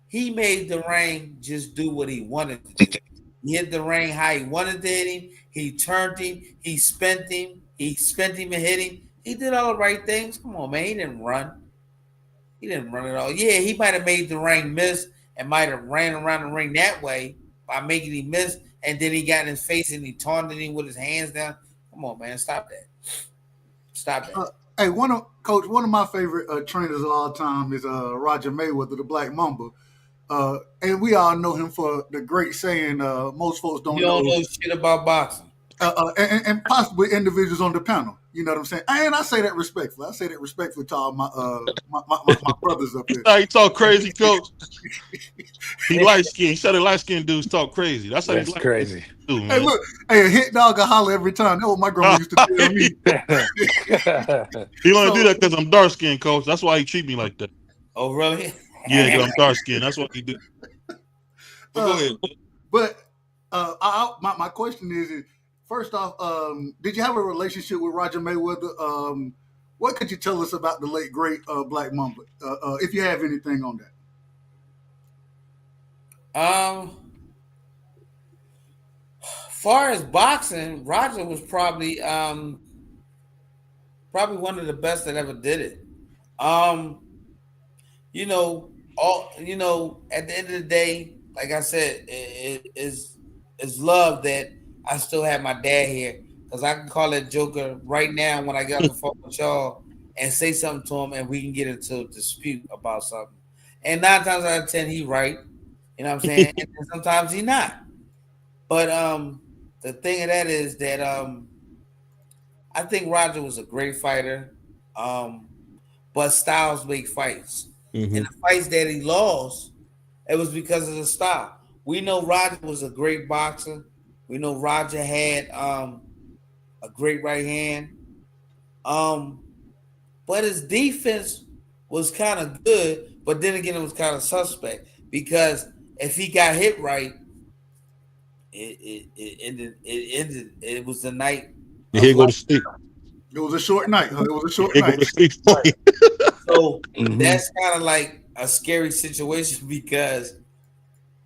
He made the ring just do what he wanted to do. He hit the ring how he wanted to hit him. He turned him. He spent him. He spent him and hit him. He did all the right things. Come on, man. He didn't run. He didn't run at all. Yeah, he might have made the ring miss and might have ran around the ring that way by making him miss, and then he got in his face and he taunted him with his hands down. Come on, man. Stop that. Stop that. Hey, one of my favorite trainers of all time is Roger Mayweather, the Black Mamba. And we all know him for the great saying, most folks don't You don't know shit about boxing. And possibly individuals on the panel. You know what I'm saying? And I say that respectfully. I say that respectfully to all my brothers up here. He talk crazy, coach. He light skinned. He said the light skinned dudes talk crazy. That's crazy. Do, man. Hey, look, a hit dog will holler every time. That's what my grandma used to tell me. He only do that because I'm dark skinned, coach. That's why he treat me like that. Oh, really? Yeah, because I'm dark skinned. That's what he do. But go ahead. But my question is first off, did you have a relationship with Roger Mayweather? What could you tell us about the late great Black Mamba, if you have anything on that? Far as boxing, Roger was probably one of the best that ever did it. At the end of the day, like I said, it's love that I still have my dad here, because I can call that joker right now when I get off the phone with y'all and say something to him, and we can get into a dispute about something. And 9 times out of 10, he right. You know what I'm saying? And sometimes he not. But the thing of that is that I think Roger was a great fighter, but styles make fights. Mm-hmm. And the fights that he lost, it was because of the style. We know Roger was a great boxer. We know Roger had a great right hand. But his defense was kind of good, but then again, it was kind of suspect, because if he got hit right, it ended. It was the night. He go to sleep. It was a short night. He go to sleep. So that's kind of like a scary situation, because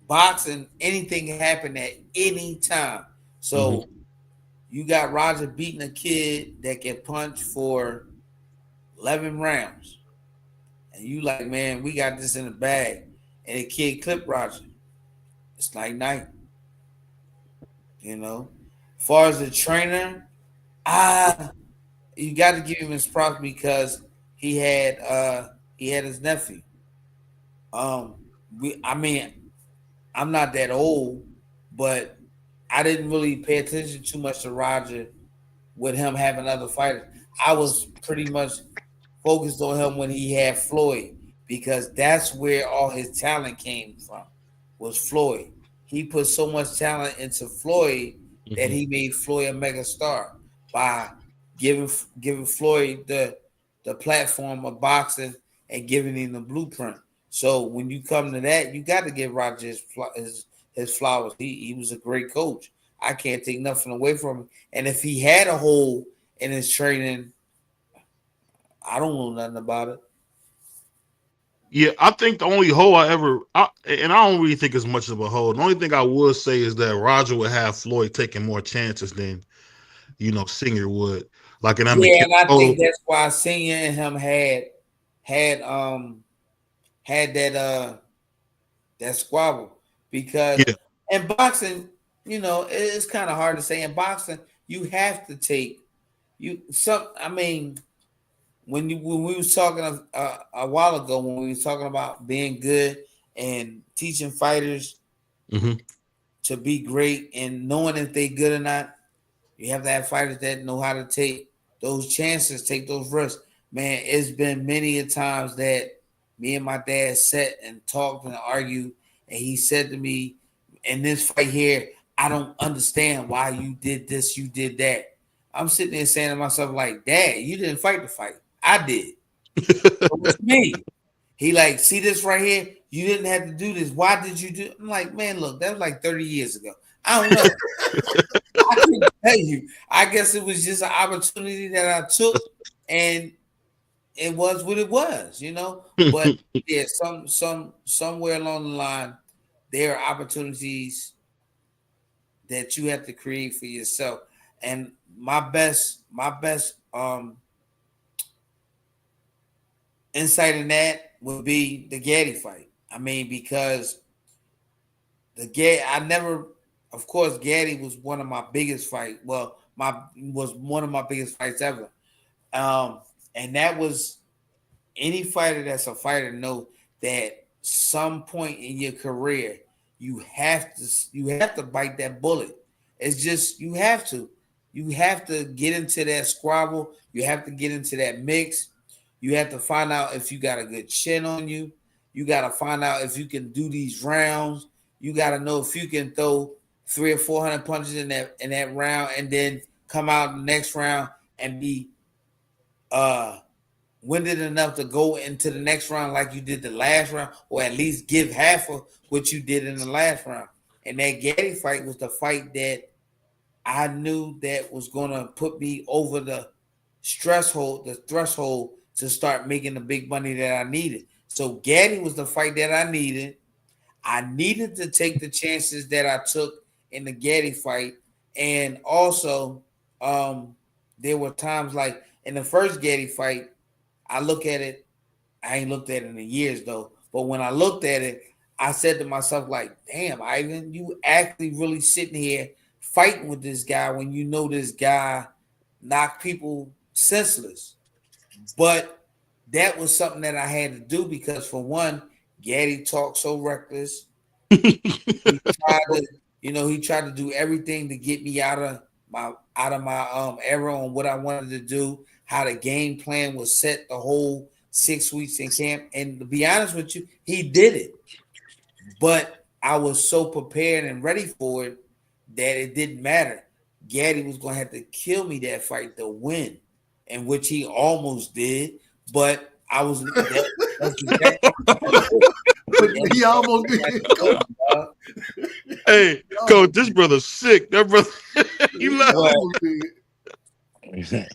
boxing, anything can happen at any time. So you got Roger beating a kid that can punch for 11 rounds. And you like, man, we got this in the bag. And the kid clipped Roger. It's like night. As far as the trainer, you got to give him his props, because he had his nephew. I'm not that old, but I didn't really pay attention too much to Roger with him having other fighters. I was pretty much focused on him when he had Floyd, because that's where all his talent came from, was Floyd. He put so much talent into Floyd that he made Floyd a mega star by giving Floyd the platform of boxing and giving him the blueprint. So when you come to that, you got to give Roger his flowers. He was a great coach. I can't take nothing away from him. And if he had a hole in his training, I don't know nothing about it. Yeah, I think the only hole and I don't really think it's much of a hole. The only thing I would say is that Roger would have Floyd taking more chances than, Singer would. Like, and I think that's why Senior and him had that squabble, because in boxing, it's kind of hard to say. In boxing, you have to take when we was talking a while ago, when we was talking about being good and teaching fighters Mhm. to be great and knowing if they good or not. You have to have fighters that know how to take those chances, take those risks. Man, it's been many a times that me and my dad sat and talked and argued, and he said to me, in this fight here, I don't understand why you did this, you did that. I'm sitting there saying to myself, like, Dad, you didn't fight the fight. I did. What you mean? He like, see this right here? You didn't have to do this. Why did you do? I'm like, man, look, that was like 30 years ago. I don't know. I couldn't tell you. I guess it was just an opportunity that I took, and it was what it was, you know. But yeah, somewhere along the line, there are opportunities that you have to create for yourself. And my best insight in that would be the Gaddy fight. I mean, because of course, Gaddy was one of my biggest fights. Well, was one of my biggest fights ever. And that was, any fighter that's a fighter know that some point in your career you have to bite that bullet. It's just you have to get into that squabble. You have to get into that mix. You have to find out if you got a good chin on you. You got to find out if you can do these rounds. You got to know if you can throw 300 or 400 punches in that round, and then come out the next round and be winded enough to go into the next round like you did the last round, or at least give half of what you did in the last round. And that Gaddy fight was the fight that I knew that was going to put me over the threshold to start making the big money that I needed. So Gaddy was the fight that I needed. I needed to take the chances that I took in the Gaddy fight. And also, there were times like in the first Gaddy fight, I look at it, I ain't looked at it in years though, but when I looked at it, I said to myself, like, damn, Ivan, you actually really sitting here fighting with this guy when you know this guy knocked people senseless. But that was something that I had to do because, for one, Gaddy talked so reckless. He tried to do everything to get me out of my era on what I wanted to do, how the game plan was set the whole 6 weeks in camp. And to be honest with you, he did it. But I was so prepared and ready for it that it didn't matter. Gaddy was going to have to kill me that fight to win, and which he almost did. But I was he almost did. Hey, Coach, this brother's sick. That brother, he almost did.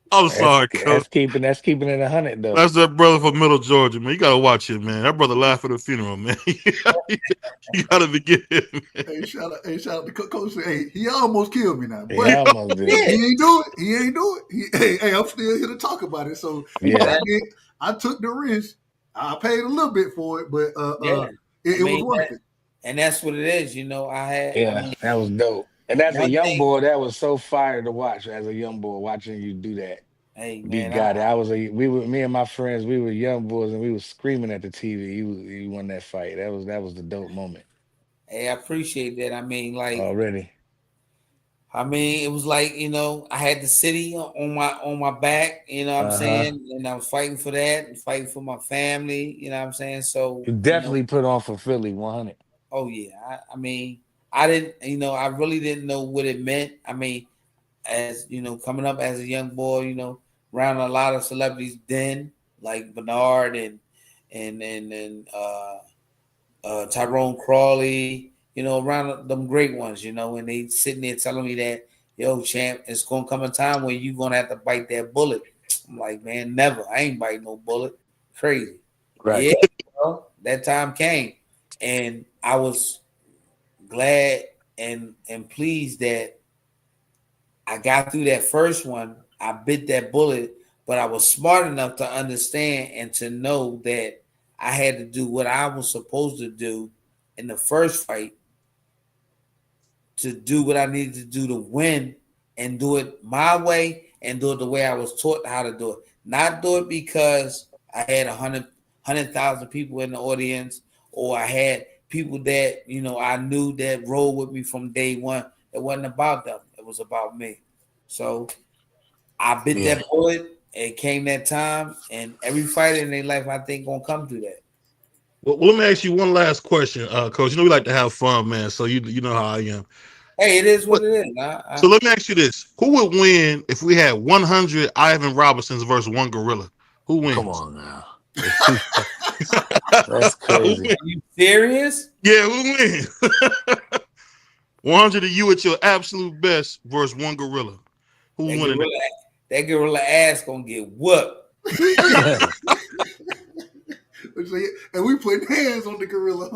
I'm sorry, Coach. That's keeping it 100 though. That's that brother from Middle Georgia, man. You gotta watch him, man. That brother laughed at the funeral, man. You gotta forgive him. Hey, shout out to Coach. Hey, he almost killed me now. He almost did. He ain't do it. Hey, I'm still here to talk about it. So yeah, I took the risk. I paid a little bit for it, but it was worth it. And that's what it is, you know. That was dope. And as a young boy, that was so fire to watch. As a young boy, watching you do that. Hey man, me and my friends, we were young boys, and we were screaming at the TV. He won that fight. That was the dope moment. Hey, I appreciate that. I mean, like already. I mean, it was like, you know, I had the city on my back, you know what I'm saying? And I was fighting for that and fighting for my family, you know what I'm saying? So you definitely put on for Philly 100. Oh yeah. I mean, I really didn't know what it meant. I mean, as you know, coming up as a young boy, you know, around a lot of celebrities then, like Bernard and Tyrone Crawley, you know, around them great ones, you know, and they sitting there telling me that, yo, champ, it's gonna come a time when you're gonna have to bite that bullet. I'm like, man, never. I ain't biting no bullet. Crazy. Right. Yeah, well, that time came. And I was glad and pleased that I got through that first one. I bit that bullet, but I was smart enough to understand and to know that I had to do what I was supposed to do in the first fight, to do what I needed to do to win, and do it my way and do it the way I was taught how to do it. Not do it because I had 100 100,000 people in the audience, or I had people that I knew that rolled with me from day one. It wasn't about them; it was about me. So I bit that bullet. It came that time, and every fighter in their life, I think, gonna come through that. Well, let me ask you one last question, Coach. We like to have fun, man. So you know how I am. Hey, it is what it is. So let me ask you this: who would win if we had 100 Ivan Robinsons versus one gorilla? Who wins? Come on now. That's crazy. Are you serious? Yeah, who wins? 100 of you at your absolute best versus one gorilla. Who wins? That gorilla ass gonna get whooped. And we putting hands on the gorilla.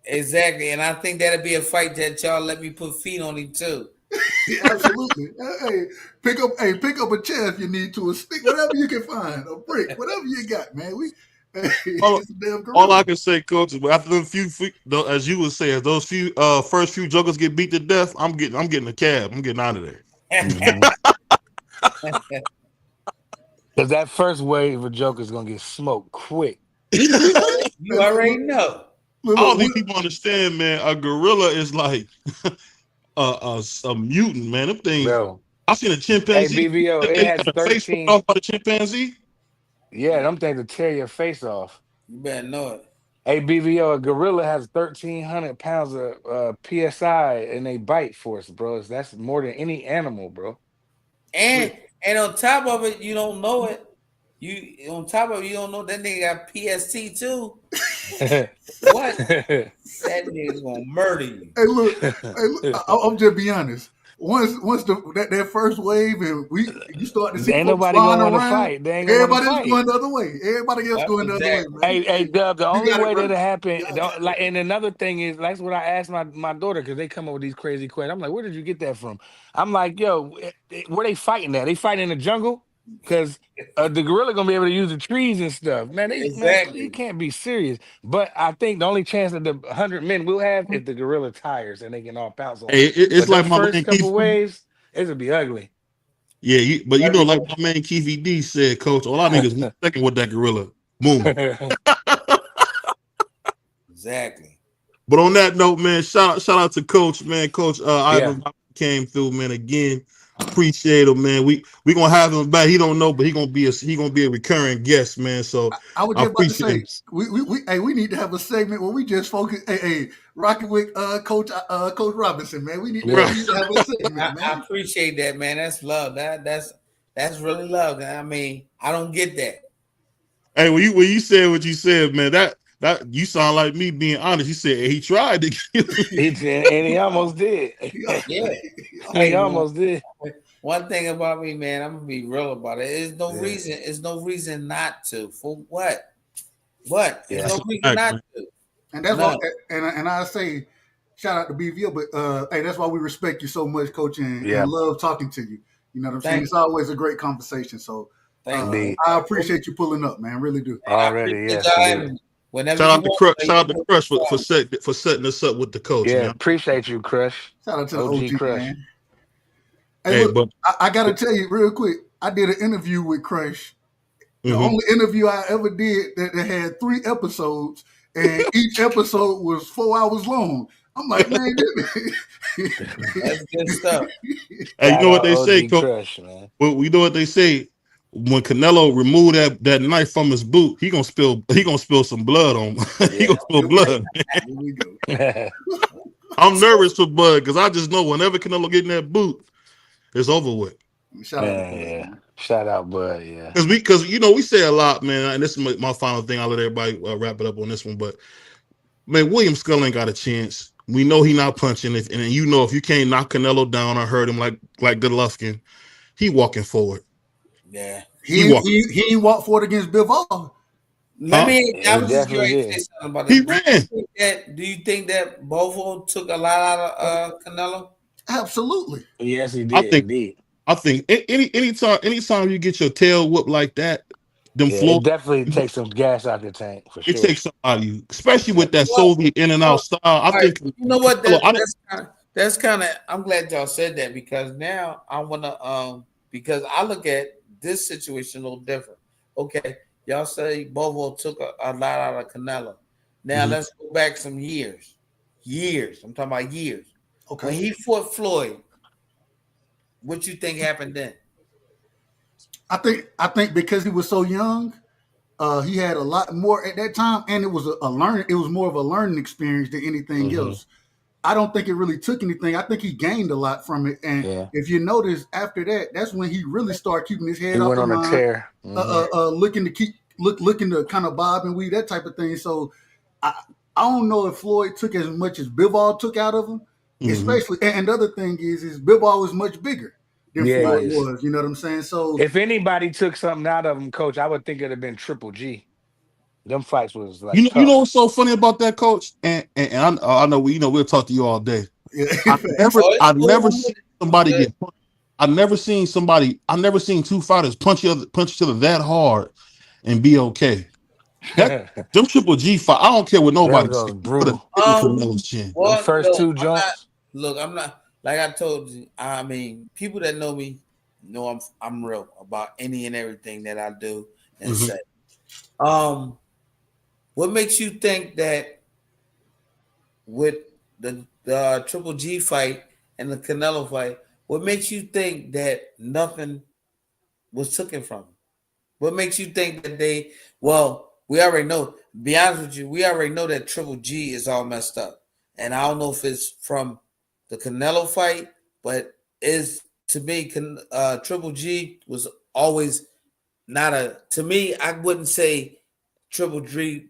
Exactly. And I think that'll be a fight that y'all let me put feet on him too. Absolutely. Hey, pick up a chair if you need to, a stick, whatever you can find, a brick, whatever you got, man. All I can say, Coach, is after the few, as you would say, as those first few jokers get beat to death, I'm getting a cab. I'm getting out of there. Because that first wave of jokers gonna get smoked quick. You already know. I don't think people understand, man. A gorilla is like a mutant, man. Them things. Bro. I seen a chimpanzee. Hey, BVO, it has 13. Off by the chimpanzee. Yeah, them things will tear your face off. You better know it. Hey, BVO, a gorilla has 1,300 pounds of PSI in a bite force, bro. That's more than any animal, bro. And on top of it, you don't know it. You don't know that nigga got PST too. What? That nigga's gonna murder you. Hey, look, I'm just be honest. Once that first wave and you start to see ain't folks nobody flying gonna around, fight. Everybody's going the other way. Everybody else going the other way, man. Hey, Dub, the only way that'll happen, and another thing is, that's what I asked my daughter, because they come up with these crazy questions. I'm like, where did you get that from? I'm like, yo, where they fighting at? They fighting in the jungle? Because the gorilla gonna be able to use the trees and stuff. Man, you can't be serious. But I think the only chance that the 100 men will have is the gorilla tires and they can all pounce on Hey, it's like my first man couple Keith, waves, it'll be ugly. Yeah, but like my man Keith D said, Coach, all I need is 1 second with that gorilla. Boom. Exactly. But on that note, man, shout out to Coach, man. Coach Ivan came through, man. Again, appreciate him, man. We gonna have him back. He don't know, but he gonna be a recurring guest, man. So I was just about to say, we need to have a segment where we just focus. Rocking with Coach Robinson, man. We need to have a segment, man. I appreciate that, man. That's love. That's really love. I mean, I don't get that. Hey, when you said what you said, man, that you sound like me being honest. You said he tried to kill me. And he almost did. Yeah. He almost did. One thing about me, man, I'm gonna be real about it. There's no reason. There's no reason not to. For what? What? There's no reason not to. And that's why. And I say, shout out to BVO, but hey, that's why we respect you so much, Coach, and love talking to you. You know what I'm saying? It's always a great conversation. So I appreciate you pulling up, man. Really do. Already, yes. Shout out to Crush for setting us up with the coach. Yeah, man. Appreciate you, Crush. Shout out to the OG Crush. Man. Hey, look, I got to tell you real quick. I did an interview with Crush. The only interview I ever did that had 3 episodes, and each episode was 4 hours long. I'm like, man, that's good stuff. Hey, you know what they say, Coach? Crush, man. Well, we know what they say. When Canelo removed that knife from his boot, he gonna spill some blood on. He gonna spill blood. Here we go. I'm nervous for Bud because I just know whenever Canelo get in that boot, it's over with. Shout out, Bud. Yeah. Because we say a lot, man, and this is my final thing. I'll let everybody wrap it up on this one, but man, William Skull ain't got a chance. We know he not punching it, and if you can't knock Canelo down or hurt him like Golovkin, he walking forward. Yeah, he walked forward against BVO. I was just going to say something about he that. ran. Do you think that Bovo took a lot out of Canelo? Absolutely. Yes, he did. I think anytime you get your tail whooped like that, it definitely takes some gas out the tank for sure. It takes some out of you, especially with that Soviet in and out style. I think you know what? That's kind of. I'm glad y'all said that because now I want to. Because I look at this situation a little different. Okay, Y'all say Bovo took a lot out of Canelo. Now let's go back some years. Years. I'm talking about years. Okay. When he fought Floyd, what you think happened then? I think because he was so young, he had a lot more at that time, and it was a learning. It was more of a learning experience than anything else. I don't think it really took anything. I think he gained a lot from it. And if you notice, after that, that's when he really started keeping his head He off went the on a line, tear. looking to kind of bob and weave, that type of thing. So I don't know if Floyd took as much as Bivol took out of him, especially. And the other thing is Bivol was much bigger than Floyd was. You know what I'm saying? So if anybody took something out of him, Coach, I would think it'd have been Triple G. Them fights was like you know what's so funny about that, Coach? And I know we'll talk to you all day. I've never seen somebody get punched. I've never seen two fighters punch each other that hard and be okay. Them Triple G fight, I don't care what nobody says. Brutal. Well, first two jumps. I'm not like I told you. I mean, people that know me know I'm real about any and everything that I do and say. What makes you think that with the Triple G fight and the Canelo fight, what makes you think that nothing was taken from them? What makes you think that we already know, be honest with you, we already know that Triple G is all messed up. And I don't know if it's from the Canelo fight, but to me, Triple G was always to me, I wouldn't say Triple G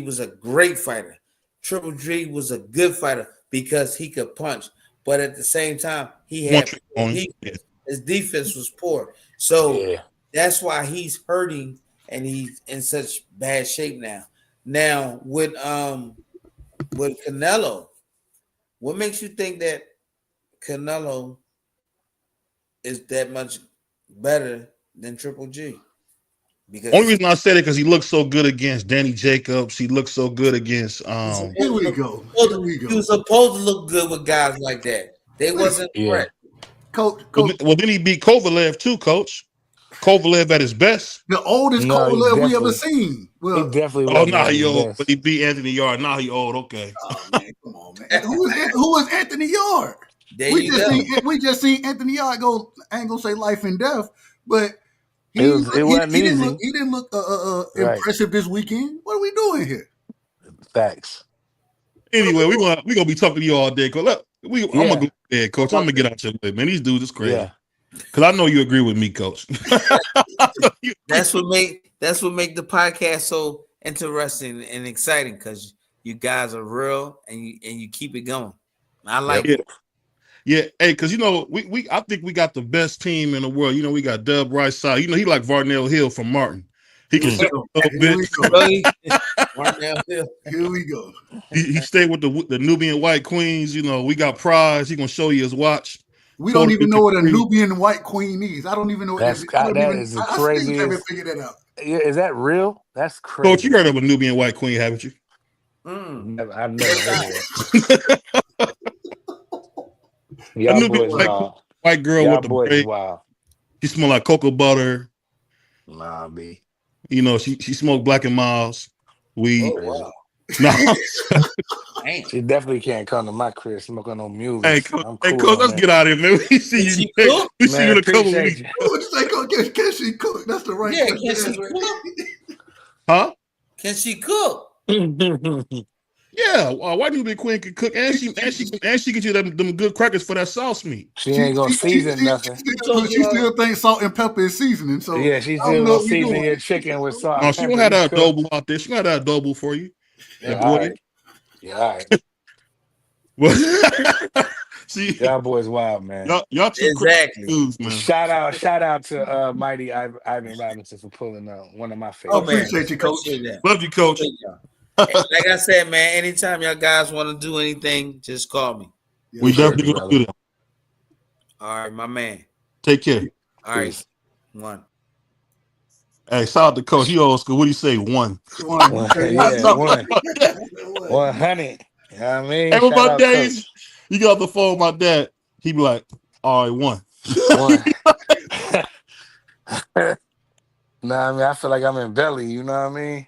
was a great fighter. Triple G was a good fighter because he could punch, but at the same time, his defense was poor. So that's why he's hurting and he's in such bad shape now. Now with Canelo, what makes you think that Canelo is that much better than Triple G? Because only reason I said it because he looked so good against Danny Jacobs. He looked so good against Here we go. He was supposed to look good with guys like that. They wasn't threat. Coach. Well, then he beat Kovalev too, Coach. Kovalev at his best. The oldest Kovalev we ever seen. Well, he definitely. Oh, now he old, but he beat Anthony Yard. Now he old. Okay. Oh man, come on, man. Who is Anthony Yard? We just seen Anthony Yard go. I ain't gonna say life and death, but he didn't look impressive this weekend. What are we doing here? Facts. Anyway, we gonna be talking to you all day. I'm gonna go to bed, Coach. I'm gonna get out your way, man. These dudes is crazy. Yeah. Because I know you agree with me, Coach. That's what make the podcast so interesting and exciting, because you guys are real and you keep it going. I like it. Yeah, hey, because I think we got the best team in the world. We got Dub right side. He like Varnell Hill from Martin. He can shoot a little bit. Varnell Hill. Here we go. He stayed with the Nubian White Queens. We got prize. He gonna show you his watch. We don't even know what a Nubian White Queen is. I don't even know what that is. That is the craziest. I never figured that out. Yeah, is that real? That's crazy. Coach, you heard of a Nubian White Queen, haven't you? I've never heard of it. Y'all boys wild. White girl with the braid. Wow. She smell like cocoa butter. Nah, B. She smoked Black and Miles weed. Oh, wow. No. She definitely can't come to my crib smoking no music. Hey, Coach, let's get out of here, man. We see you. We see you in a couple weeks. What you say, Coach? Can she cook? That's the right. Yeah, can she cook? Huh? Can she cook? Yeah, White Nubian Queen can cook, and she get you them good crackers for that sauce meat. She ain't gonna season nothing. She still thinks salt and pepper is seasoning. So yeah, she still gonna season your chicken with salt. No, she don't have that adobo out there. She got that adobo for you. Yeah, all right. Yeah, all right. See, y'all boys wild, man. Y'all too exactly. News, man. Shout out to Mighty Ivan Robinson for pulling one of my favorites. Oh, appreciate you, Coach. Love you, Coach. Like I said, man, anytime y'all guys want to do anything, just call me. We definitely gonna do that. All right, my man. Take care. All right. One. Hey, shout out to Coach. He old school. What do you say? One. Yeah, 100. You know what I mean? Hey, my days, you got the phone with my dad. He be like, all right, one. Nah, I mean, I feel like I'm in belly. You know what I mean?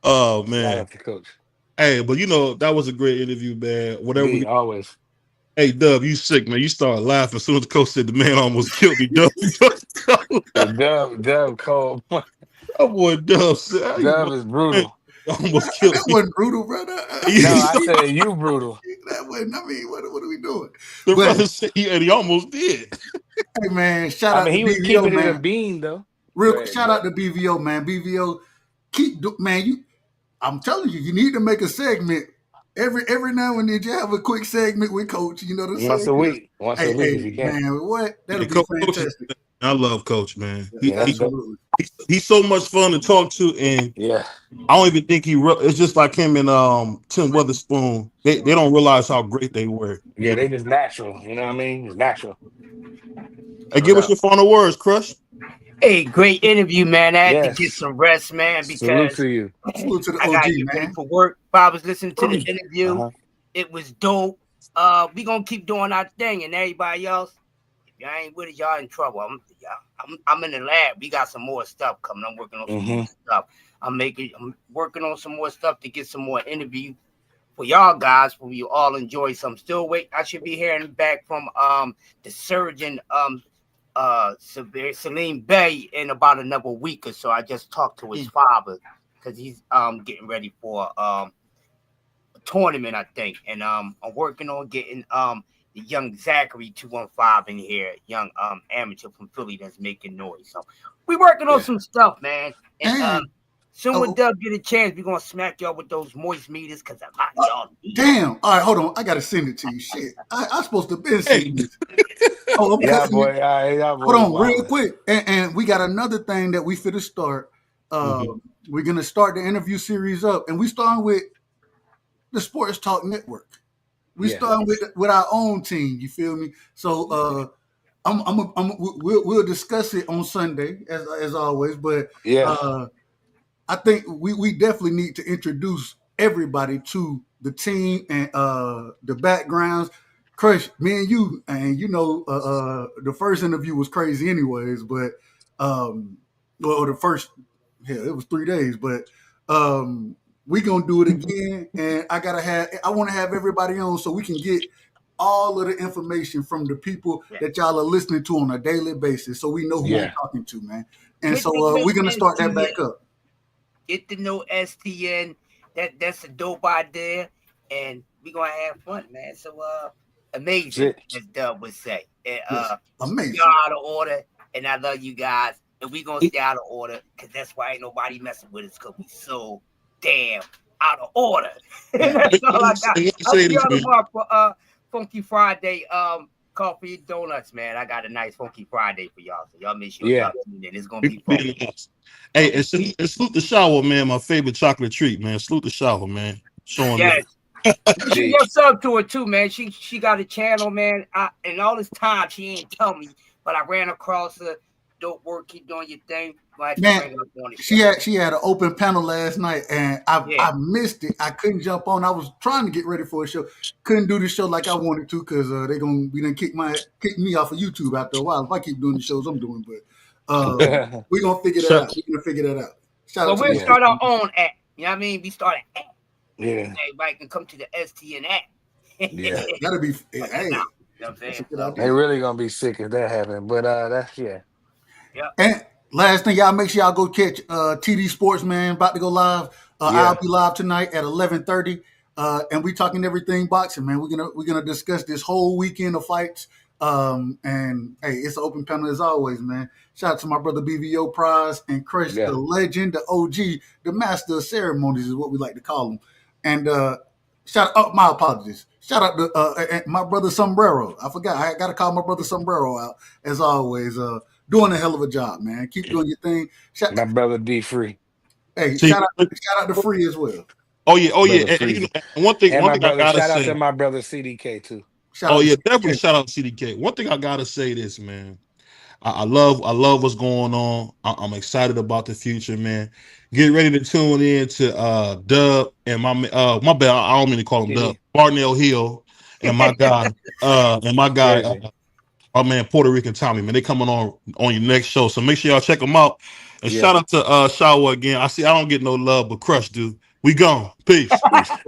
Oh Shout man. out to Coach. Hey, but that was a great interview, man. Whatever. B, always. Hey, Dub, you sick, man. You started laughing as soon as the coach said the man almost killed me, Dub. The Dub Cole. That boy Dub said, how you Dub is man, brutal. almost killed That me. wasn't brutal, brother. No, He I started- said you brutal. That wasn't. I mean, what are we doing? the But brother said he almost did. hey, man, shout I out mean, to he was BVO, keeping it a man. bean though. Real Go ahead, shout out to BVO, man. BVO, man. I'm telling you, you need to make a segment every now and then. You have a quick segment with Coach. You know what I'm once a saying? week. Once a week if Hey, you can. man, what? That'll Yeah, be coach is, fantastic. I love Coach, man. Yeah, that's dope. Absolutely. He's so much fun to talk to, and Yeah. I don't even think it's just like him and Tim Weatherspoon. They don't realize how great they were. Yeah, they just natural. You know what I mean? It's natural. Hey, No give us doubt. your final words, Crush. Hey, great interview, man. I had to get Yes. some rest, man, Salute because to you. Salute to the I OG, gotta get ready man. for work. But I was listening to the interview. Uh-huh. It was dope. We gonna keep doing our thing, and everybody else, if y'all ain't with it, y'all in trouble. I'm in the lab. We got some more stuff coming. I'm working on some more stuff. I'm working on some more stuff to get some more interview for y'all guys, for you all enjoy some. Still wait. I should be hearing back from the surgeon Salim Bey in about another week or so. I just talked to his father because he's getting ready for a tournament, I think, and I'm working on getting the young Zachary 215 in here, young amateur from Philly that's making noise. So we working on some stuff, man. And soon when Doug get a chance, we're gonna smack y'all with those moist meters because a lot of y'all need Damn. All right, hold on. I gotta send it to you. Shit. I'm supposed to be sending this. Oh, I'm Yeah, cussing boy. it. Yeah, boy. Hold on, real Wow. quick. And we got another thing that we finna start. We're gonna start the interview series up, and we starting with the Sports Talk Network. We starting with our own team. You feel me? So we'll discuss it on Sunday as always. But I think we definitely need to introduce everybody to the team and the backgrounds. Crush, me and you the first interview was crazy anyways, but the first it was 3 days, but we gonna do it again, and I want to have everybody on so we can get all of the information from the people that y'all are listening to on a daily basis, so we know who we're talking to, man. And so we're gonna start that back up. Get to know STN. That's a dope idea, and we're gonna have fun, man. So amazing, as Dub would say. And, amazing. You're out of order, and I love you guys, and we gonna stay out of order because that's why ain't nobody messing with us because we so damn out of order. That's all I got. I'll see y'all tomorrow for Funky Friday. Coffee and donuts, man. I got a nice Funky Friday for y'all, so y'all make sure y'all tune in. It's gonna be fun. Hey, and salute the shower, man. My favorite chocolate treat, man. Salute the shower, man. Showing She what's up to her too, man. She got a channel, man. And all this time she ain't tell me, but I ran across her. Dope work, keep doing your thing. Man, she had an open panel last night, and I missed it. I couldn't jump on. I was trying to get ready for a show, couldn't do the show like I wanted to because they're gonna kick me off of YouTube after a while if I keep doing the shows I'm doing. But we're gonna figure that out. We're gonna figure that out. So we'll start our own app. You know what I mean? We start an app. Yeah. Everybody can come to the STN app. Yeah. That'll be you know what I'm saying? They really gonna be sick if that happened. But that's Yeah. And last thing, y'all make sure y'all go catch TD Sports, man. About to go live. I'll be live tonight at 11:30. And we talking everything boxing, man. We're gonna discuss this whole weekend of fights. And hey, it's an open panel as always, man. Shout out to my brother BVO Prize and Crush, the legend, the OG, the master of ceremonies is what we like to call him. And my apologies. Shout out to my brother Sombrero. I forgot. I got to call my brother Sombrero out as always. Doing a hell of a job, man. Keep doing your thing. My brother D Free. Hey, shout out to Free as well. Oh yeah. And one thing I gotta shout out say, to my brother CDK too. Definitely shout out to CDK. One thing I gotta say this, man. I love what's going on. I'm excited about the future, man. Get ready to tune in to Dub and my bad. I don't mean to call him Dub. Barnell Hill and my guy our man Puerto Rican Tommy, man. They coming on your next show. So make sure y'all check them out. And Yeah. shout out to Shower again. I don't get no love, but Crush, dude. We gone. Peace. Peace.